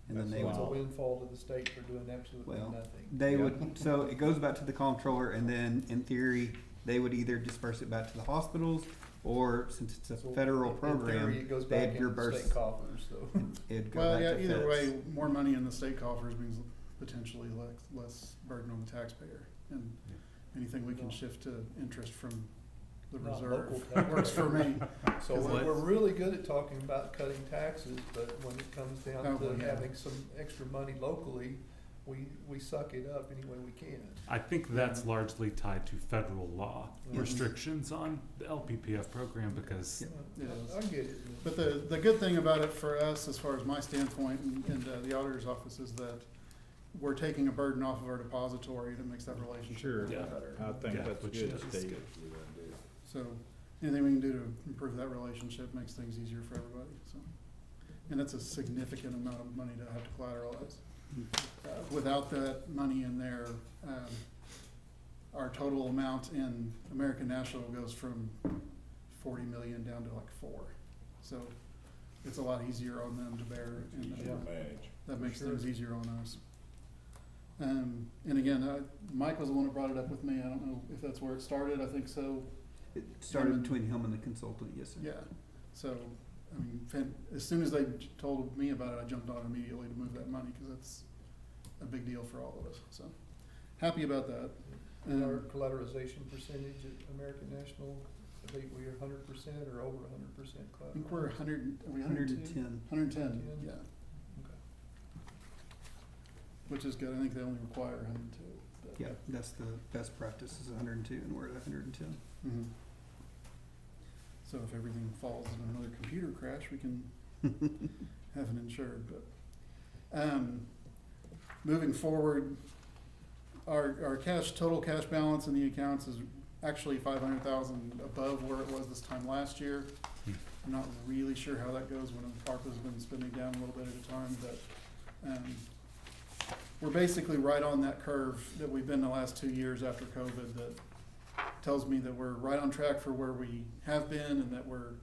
And then So they it's a would, windfall to the state for doing absolutely well, nothing. they would, so it goes back to the comptroller, and then in theory, they would either disperse it back to the hospitals, or since it's a So federal in program, theory, it goes they'd back into the reverse, state coffers, so. it'd go Well, back yeah, to either feds. way, more money in the state coffers means potentially less burden on the taxpayer. And anything we can shift to interest from the Not reserve local works for me. So we're really good at talking about cutting taxes, but when it comes down Oh, to well, yeah. having some extra money locally, we suck it up any way we can. I think that's largely tied to federal law Mhm. restrictions on the LPPF program because It is. I get it. But the good thing about it for us, as far as my standpoint and the auditor's office, is that we're taking a burden off of our depository that makes that relationship Sure. a little Yeah. better. I think Yeah, that's which good, is Steve. good. So anything we can do to improve that relationship makes things easier for everybody, so. And it's a significant amount of money to have to collateralize. Without that money in there, our total amount in American National goes from 40 million down to like 4. So it's a lot easier on them to bear, and Easier to manage. that makes Sure. things easier on us. And again, Mike was the one who brought it up with me. I don't know if that's where it started. I think so. It started between him and the consultant, yes, sir. Yeah, so, I mean, as soon as they told me about it, I jumped on it immediately to move that money, cause that's a big deal for all of us, so. Happy about that. And our collateralization percentage at American National, I think we're 100% or over 100% I think we're 100, are we 110. 110, yeah, Okay. which is good. I think they only require 102. but- Yeah, that's the best practice, is 102, and we're at 110. Mhm. So if everything falls in another computer crash, we can have it insured, but, moving forward, our total cash balance in the accounts is actually 500,000 above where it was this time last year. Hmm. I'm not really sure how that goes when ARPA's been spending down a little bit at a time, but, we're basically right on that curve that we've been the last 2 years after COVID that tells me that we're right on track for where we have been and that we're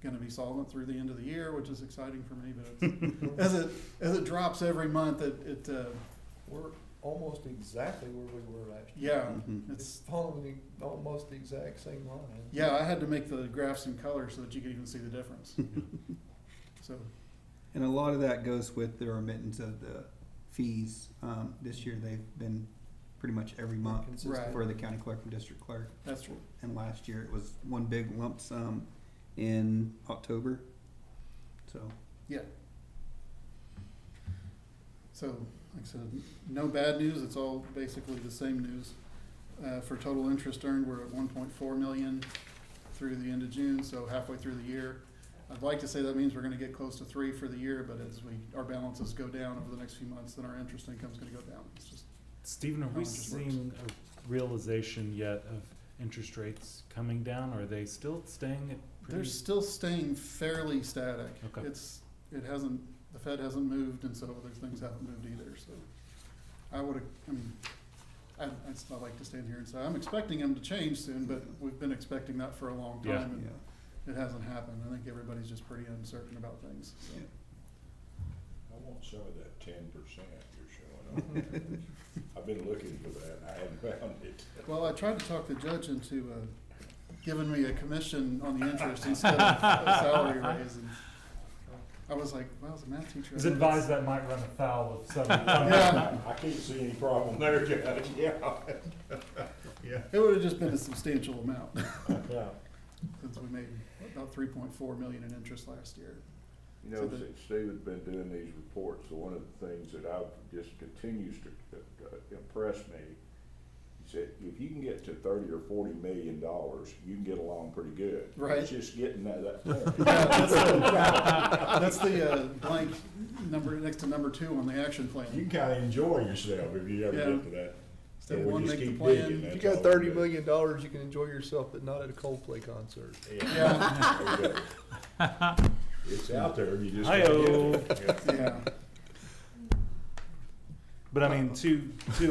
gonna be solvent through the end of the year, which is exciting for me, but it's, as it drops every month, We're almost exactly where we were last year. yeah, Mhm. It's following almost the exact same line. yeah, I had to make the graphs in color so that you could even see the difference. So, And a lot of that goes with the remittance of the fees. This year, they've been pretty much every month Consistent. for the county clerk and district clerk. that's true. And last year, it was one big lump sum in October, so. Yeah. So, like I said, no bad news, it's all basically the same news. For total interest earned, we're at 1.4 million through the end of June, so halfway through the year. I'd like to say that means we're gonna get close to 3 for the year, but as our balances go down over the next few months, then our interest income's gonna go down. It's just, Stephen, are How we it just works. seeing a realization yet of interest rates coming down? Or are they still staying at they're pretty? still staying fairly static. Okay. The Fed hasn't moved, and so other things haven't moved either, so. I'd still like to stand here and say, I'm expecting them to change soon, but we've been expecting that for a long Yeah. time, and Yeah. it hasn't happened. I think everybody's just pretty uncertain about things, so. Yeah. I want some of that 10% you're showing on there. I've been looking for that, I haven't found it. Well, I tried to talk the judge into, giving me a commission on the interest instead of a salary raise. And I was like, well, as a math teacher. It's advised that might run afoul of some. Yeah, I can't see any problem there, Judge, yeah. Yeah. it would have just been a substantial amount, Yeah. since we made about 3.4 million in interest last year. You know, Steve has been doing these reports, so one of the things that I've just continues to impress me, he said, if you can get to $30 or $40 million, you can get along pretty good. Right. It's just getting that point. Yeah, that's the blank number next to number 2 on the action plan. You can kinda enjoy yourself if you ever Yeah. get to that. Step And we one, just make the keep plan. digging, If you that's got all $30 we do. million, you can enjoy yourself, but not at a Coldplay concert. Yeah. There you go. It's out there, you just gotta Hi-yo. get it. Yeah. Yeah. But I mean, I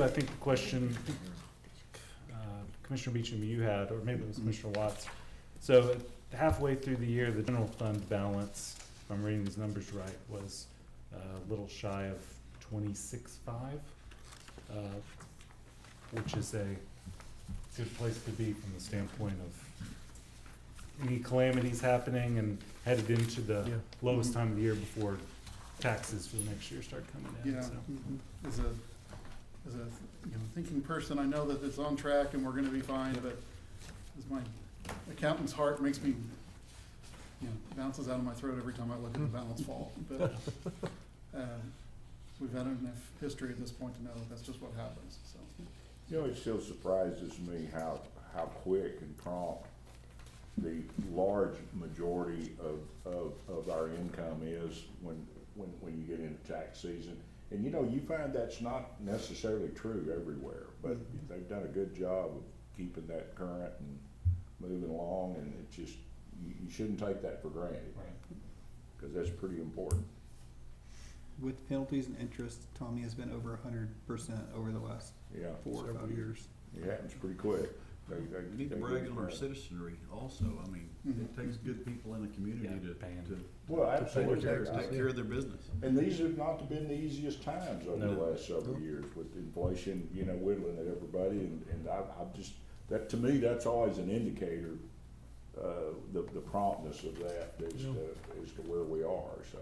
think the question, Commissioner Beecham, you had, or maybe it was Commissioner Watts. So halfway through the year, the general fund balance, if I'm reading these numbers right, was a little shy of 26.5, which is a good place to be from the standpoint of any calamities happening and headed into the Yeah. lowest time of the year before taxes for the next year start coming in. Yeah. So. As a thinking person, I know that it's on track and we're gonna be fine, but as my accountant's heart makes me, bounces out of my throat every time I look at the balance fall. But, we've had enough history at this point to know that that's just what happens, so. You know, it still surprises me how quick and prompt the large majority of our income is when you get into tax season. And you know, you find that's not necessarily true everywhere, but they've done a good job of keeping that current and moving along, and it just, you shouldn't take that for granted. Cause that's pretty important. With penalties and interest, Tommy has been over 100% over the last Yeah, 4 or 5 years. it happens pretty quick. We need to they brag get on our credit. citizenry also. I mean, it takes good people in the community Yeah, to band. Well, take absolutely. care of their business. And these have not been the easiest times over the No. last several years with inflation, whittling at everybody, and I've just, that, to me, that's always an indicator, the promptness of that as to where we are, so.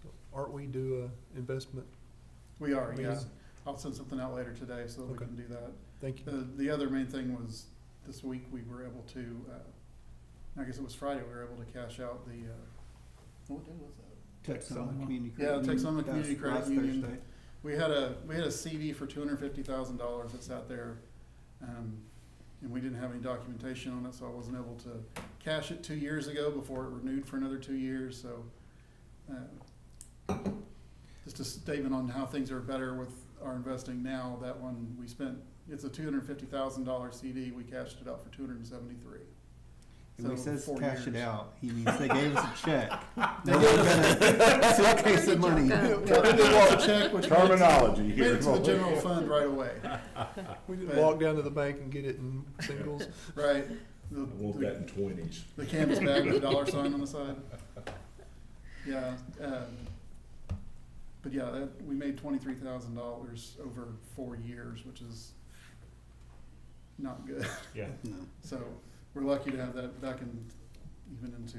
So aren't we due a investment? We are, We yeah. is- I'll send something out later today so that we Okay. can do that. Thank you. The other main thing was, this week we were able to, I guess it was Friday, we were able to cash out the, what day was that? Texoma Community Yeah, Credit Union. Texoma That Community was Credit last Union. Thursday. We had a CD for $250,000 that sat there, and we didn't have any documentation on it, so I wasn't able to cash it 2 years ago before it renewed for another 2 years, so. Just a statement on how things are better with our investing now. That one we spent, it's a $250,000 CD, we cashed it out for $273,000. And when he So, says 4 cash it years. out, he means they gave us a check. They Not gave a suitcase of money. Yeah, they did walk a check, which made Terminology it here. to the general fund right away, We didn't But- walk down to the bank and get it in singles. right? I want that in 20s. The canvas bag with a dollar sign on the side. Yeah, but yeah, we made $23,000 over 4 years, which is not good. Yeah. No. So we're lucky to have that back in, even into,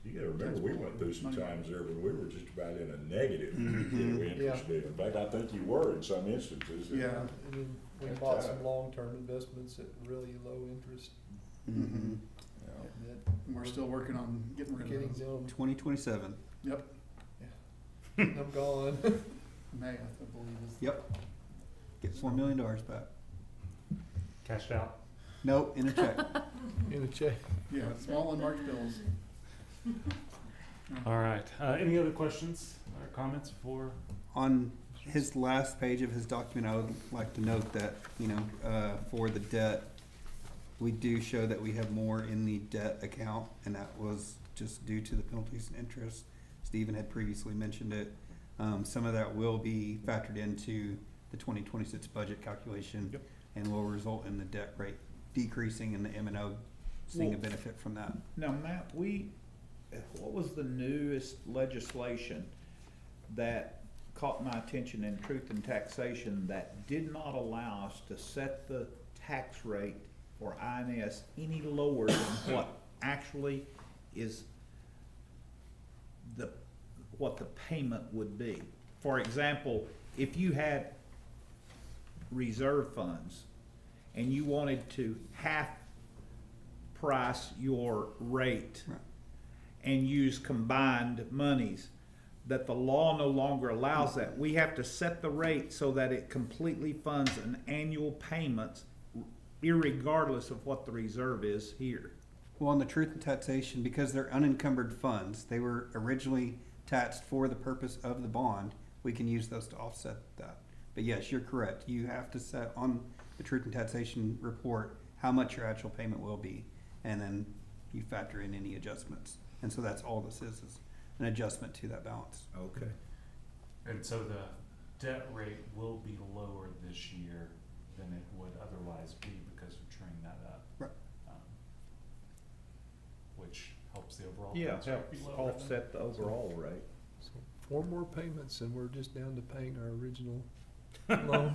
You gotta remember, we went through some Money. times there when we were just about in a negative, Mhm. interest rate. In fact, I think you were in some instances. Yeah. And then we That's bought right. some long-term investments at really low interest. Mhm. that and we're still working on getting rid Getting of those. them, 2027. Yep, I'm gone. May, I believe is. Yep. Get $4 million back. Cashed out. Nope, in a check. In a check. Yeah, small and marked bills. All right. Any other questions or comments for? On his last page of his document, I would like to note that, for the debt, we do show that we have more in the debt account, and that was just due to the penalties and interest. Stephen had previously mentioned it. Some of that will be factored into the 2026 budget calculation. Yep. And will result in the debt rate decreasing and the M&O seeing a benefit from that. Now, Matt, what was the newest legislation that caught my attention in Truth and Taxation that did not allow us to set the tax rate for INS any lower than what actually is what the payment would be. For example, if you had reserve funds and you wanted to half price your rate Right. and use combined monies, that the law no longer allows that. We have to set the rate so that it completely funds an annual payment irregardless of what the reserve is here. Well, on the truth in taxation, because they're unencumbered funds, they were originally taxed for the purpose of the bond, we can use those to offset that. But yes, you're correct. You have to set on the truth in taxation report how much your actual payment will be, and then you factor in any adjustments. And so that's all this is an adjustment to that balance. Okay. And so the debt rate will be lower this year than it would otherwise be because we're turning that up. Right. Which helps the overall. Yeah, tax rate helps be lower than- offset the overall rate. So 4 more payments and we're just down to paying our original loan.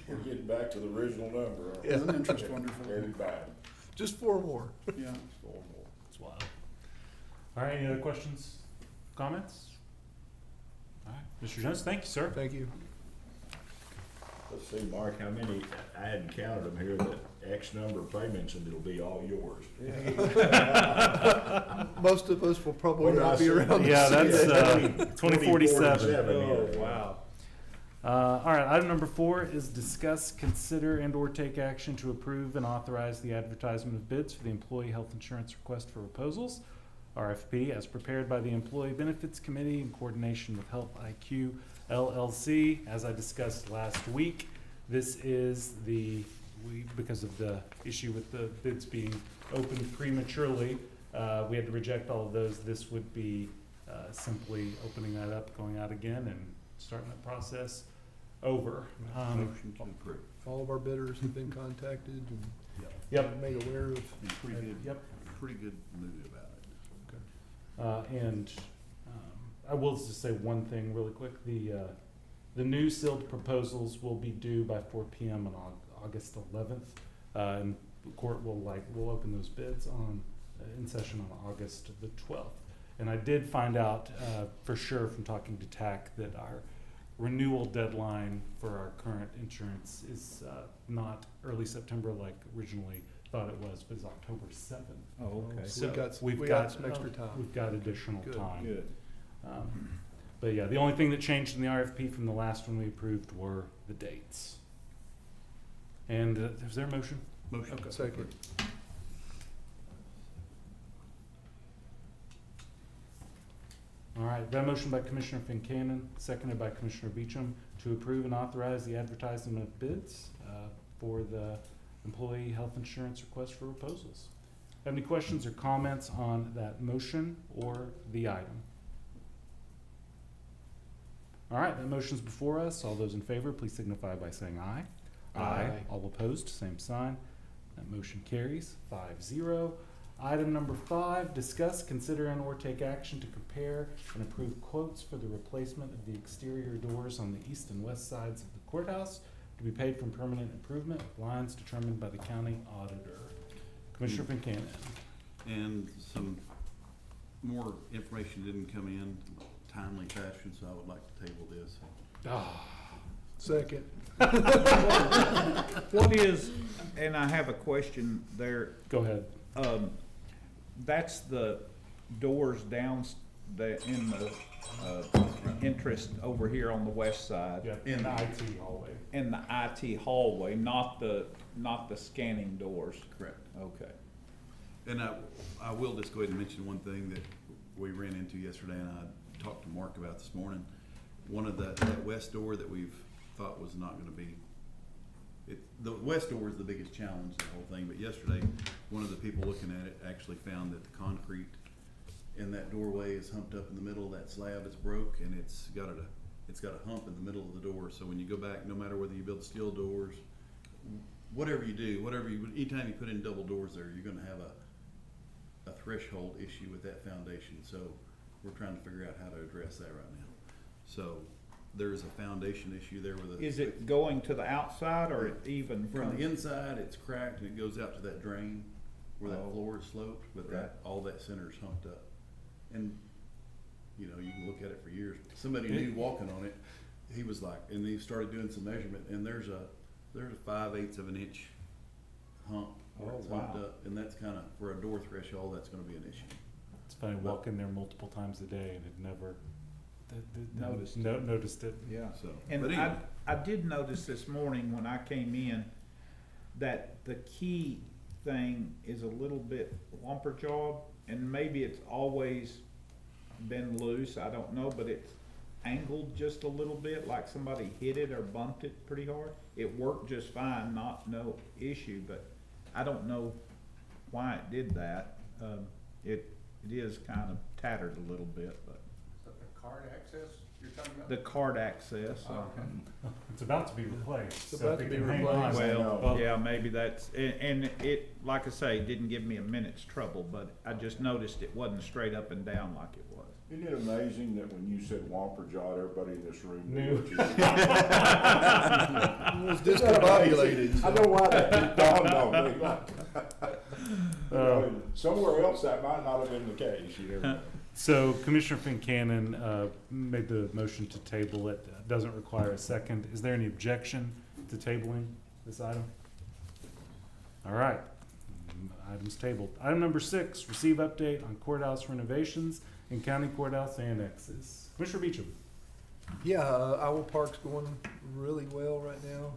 We're getting back to the original number, aren't we? Isn't interest wonderful? Very bad. Just 4 more. Yeah. 4 more. It's wild. All right, any other questions, comments? All right, Mr. Jones, thank you, sir. Thank you. Let's see, Mark, how many, I hadn't counted them here, that X number of payments and it'll be all yours. Most of us will probably What did I not be say? around. to Yeah, see that's, that. 2047. Oh, wow. All right, item number 4 is discuss, consider, and/or take action to approve and authorize the advertisement of bids for the Employee Health Insurance Request for Proposals, RFP, as prepared by the Employee Benefits Committee in coordination with Health IQ LLC. As I discussed last week, this is because of the issue with the bids being opened prematurely, we had to reject all of those. This would be simply opening that up, going out again, and starting that process over. Motion to approve. All of our bidders have been contacted and Yep. made aware of. Be pretty good, Yep. pretty good mood about it. And I will just say one thing really quick. The new sealed proposals will be due by 4 p.m. on August 11th. And the court will open those bids in session on August the 12th. And I did find out for sure from talking to TAC that our renewal deadline for our current insurance is not early September like originally thought it was, but it's October 7th. Oh, okay. So we've we got got some extra time. We've got additional Good. time. Good. But yeah, the only thing that changed in the RFP from the last one we approved were the dates. And is there a motion? Motion. Okay. Second. All right, that motion by Commissioner Fincannon, seconded by Commissioner Beecham, to approve and authorize the advertisement of bids for the Employee Health Insurance Request for Proposals. Have any questions or comments on that motion or the item? All right, that motion's before us. All those in favor, please signify by saying aye. Aye. All opposed, same sign. That motion carries 5-0. Item number 5, discuss, consider, and/or take action to compare and approve quotes for the replacement of the exterior doors on the east and west sides of the courthouse to be paid from permanent improvement, lines determined by the county auditor. Commissioner Fincannon. And some more information didn't come in timely fashion, so I would like to table this. Second. What is, and I have a question there, Go ahead. that's the doors down, in the, interest over here on the west side. Yeah, in the IT hallway. In the IT hallway, not the scanning doors. Correct. Okay. And I will just go ahead and mention one thing that we ran into yesterday, and I talked to Mark about this morning. One of that west door that we've thought was not gonna be, the west door is the biggest challenge of the whole thing, but yesterday, one of the people looking at it actually found that the concrete in that doorway is humped up in the middle of that slab. It's broke, and it's got a hump in the middle of the door, so when you go back, no matter whether you build steel doors, whatever you do, anytime you put in double doors there, you're gonna have a threshold issue with that foundation, so we're trying to figure out how to address that right now. So there's a foundation issue there with a. Is it going to the outside or it even From from? the inside, it's cracked and it goes out to that drain where that Oh. floor is sloped, but that, all that center's humped up. And, you know, you can look at it for years. Somebody new walking on it, he was like, and he started doing some measurement, and there's a 5/8 of an inch hump where Oh, it's humped wow. up, and that's kinda, for a door threshold, that's gonna be an issue. It's funny, I walk in there multiple times a day and had never Noticed. noticed it. Yeah. So, And but anyway, I did notice this morning when I came in that the key thing is a little bit lumberjawed, and maybe it's always been loose, I don't know, but it's angled just a little bit, like somebody hit it or bumped it pretty hard. It worked just fine, no issue, but I don't know why it did that. It is kind of tattered a little bit, but Is that the card access you're talking about? the card access. It's about to be replaced. It's so about if to it be can hang replaced. on- Well, Well, yeah, maybe that's, and it, like I say, didn't give me a minute's trouble, but I just noticed it wasn't straight up and down like it was. Isn't it amazing that when you said Whopper Jawed, everybody in this room Knew. knew what you It was discombobulated. I know why that just dawned on me. You know, somewhere else that might not have been the case, you never know. So Commissioner Fincannon made the motion to table it. Doesn't require a second. Is there any objection to tabling this item? All right. Item's tabled. Item number 6, receive update on courthouse renovations and county courthouse annexes. Commissioner Beecham. Yeah, Owl Park's going really well right now.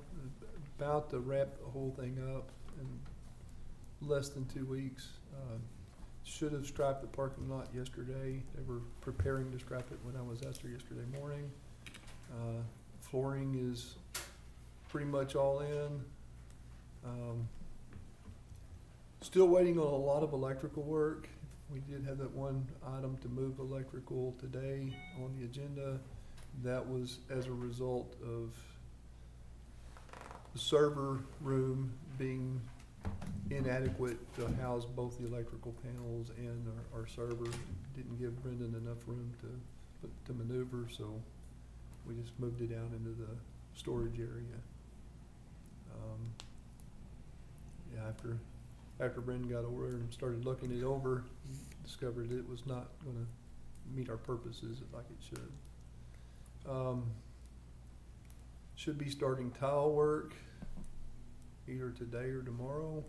About to wrap the whole thing up in less than 2 weeks. Should have striped the parking lot yesterday. They were preparing to stripe it when I was out there yesterday morning. Flooring is pretty much all in. Still waiting on a lot of electrical work. We did have that one item to move electrical today on the agenda. That was as a result of the server room being inadequate to house both the electrical panels and our server. Didn't give Brendan enough room to maneuver, so we just moved it out into the storage area. Yeah, after Brendan got over there and started looking it over, discovered it was not gonna meet our purposes like it should. Should be starting tile work either today or tomorrow.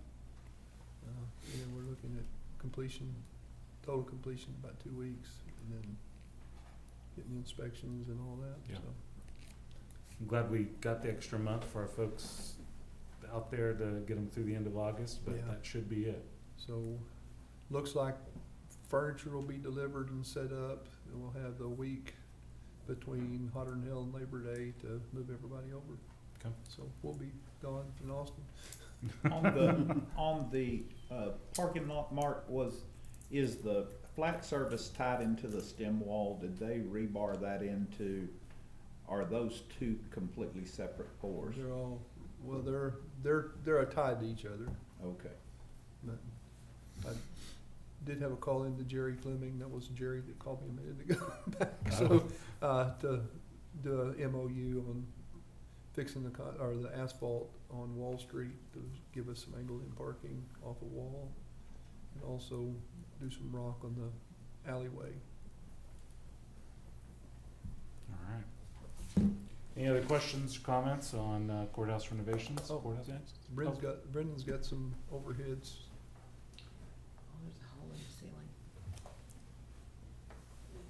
And then we're looking at completion, total completion in about 2 weeks, and then getting inspections and all that, Yeah. so. I'm glad we got the extra month for our folks out there to get them through the end of August, but Yeah. that should be it. So, looks like furniture will be delivered and set up, and we'll have the week between Hotter than Hell and Labor Day to move everybody over. Okay. So, we'll be gone in Austin. On the parking lot, Mark, is the flat surface tied into the stem wall? Did they rebar that into, are those two completely separate pours? They're all, well, they're tied to each other, Okay. but I did have a call into Jerry Fleming. That was Jerry that called me a minute ago back. So, to do a MOU on fixing the asphalt on Wall Street to give us some angled in parking off a wall, and also do some rock on the alleyway. All right. Any other questions, comments on courthouse renovations? Oh. Courthouse annexes? Brendan's got some overheads. Oh, there's a hole in the ceiling.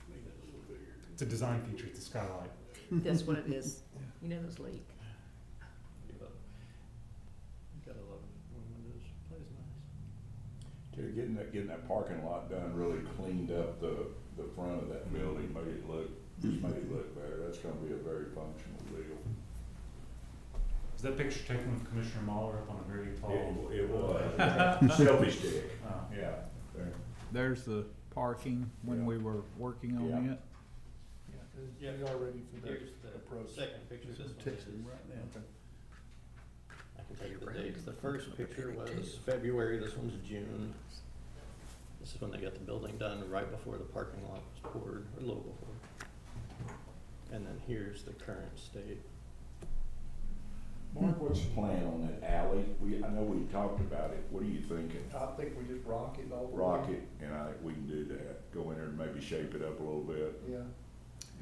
Make that a little bigger. It's a design feature, it's a skylight. That's what it is. Yeah. You know those leak. Got a lot of windows, plays nice. Terry, getting that parking lot done really cleaned up the front of that building, made it look better. That's gonna be a very functional deal. Is that picture taken with Commissioner Mahler up on a very tall? It was. Selfie stick. Oh. Yeah. There. There's the parking when Yeah. we were working on Yeah. it. Yeah. We are ready for that Here's the approach. second picture. This one Text is- him right now. I can tell you the dates. The first picture was February, this one's June. This is when they got the building done, right before the parking lot was poured, or a little before. and then here's the current state. Mark, what's the plan on that alley? I know we talked about it. What are you thinking? I think we just rock it all the way. Rock it, and I think we can do that. Go in there and maybe shape it up a little bit. Yeah.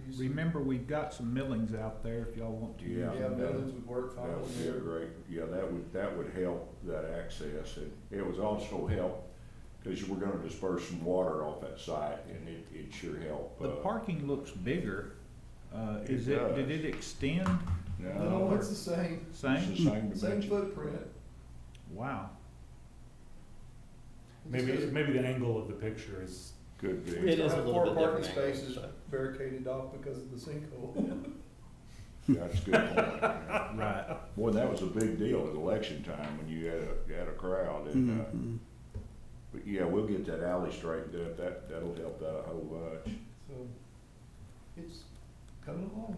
Use- Remember, we've got some millings out there if y'all want to use Yeah. Yeah, them. millions would work fine. That would be a great, yeah, that would help that access. And it would also help, because we're gonna disperse some water off that site, and it'd sure help. The parking looks bigger. It Did does. it extend? No, it's the same, It's Same? the same same dimension. footprint. Wow. Maybe the angle of the picture is, Could be. It is a little Four bit parking different angle, spaces so. barricaded off because of the sinkhole. That's a good point. Right. Boy, that was a big deal at election time when you had a crowd, and, Mhm. but yeah, we'll get that alley straightened up. That'll help that a whole bunch. So, it's coming along.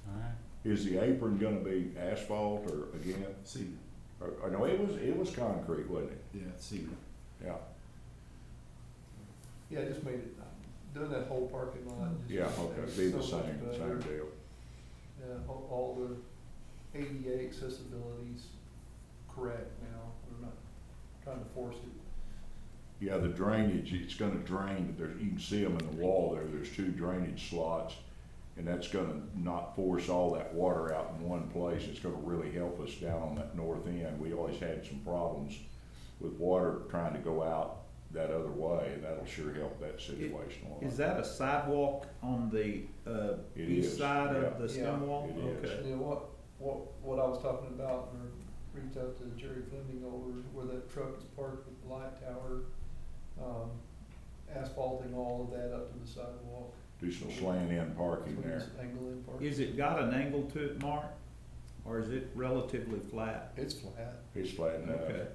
all right. Is the apron gonna be asphalt or again? Cement, Or no, it was concrete, wasn't it? yeah, cement. Yeah, Yeah, just made it, doing that whole parking lot. just yeah, made okay, it be the so much same better. deal. Yeah, all the ADA accessibility's correct now. We're not trying to force it. Yeah, the drainage, it's gonna drain, you can see them in the wall there, there's two drainage slots, and that's gonna not force all that water out in one place. It's gonna really help us down on that north end. We always had some problems with water trying to go out that other way, and that'll sure help that situation a lot. Is that a sidewalk on the, It east is, side yeah. of the stem Yeah, wall? it is. Okay. Yeah, what I was talking about, or reached out to Jerry Fleming over where that truck is parked with the light tower, asphalting all of that up to the sidewalk. Do some slant in parking Putting there. some angle in parking. Is it got an angle to it, Mark? Or is it relatively flat? It's flat. It's flat enough. Okay.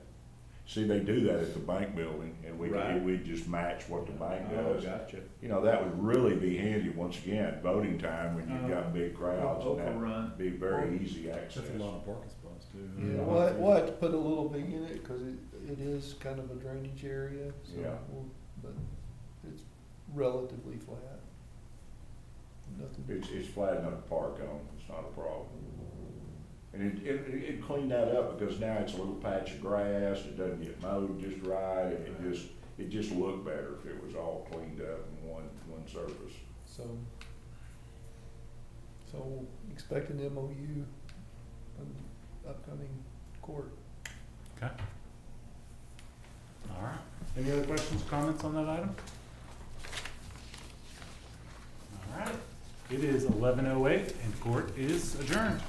See, they do that at the bank building, and Right. we just match what the bank Oh, does. gotcha. You know, that would really be handy, once again, voting time, when you've Oh. got big crowds, and Overrun. that'd be very easy access. of parking spots too. Yeah, we'll have to put a little V in it, cause it is kind of a drainage area, so, Yeah. but it's relatively flat. Nothing. It's flat enough to park on, it's not a problem. And it cleaned that up, because now it's a little patch of grass, it doesn't get mowed just right, and it just looked better if it was all cleaned up in one surface. So expect an MOU from upcoming court. Okay. All right. Any other questions, comments on that item? All right. It is 11:08 and court is adjourned.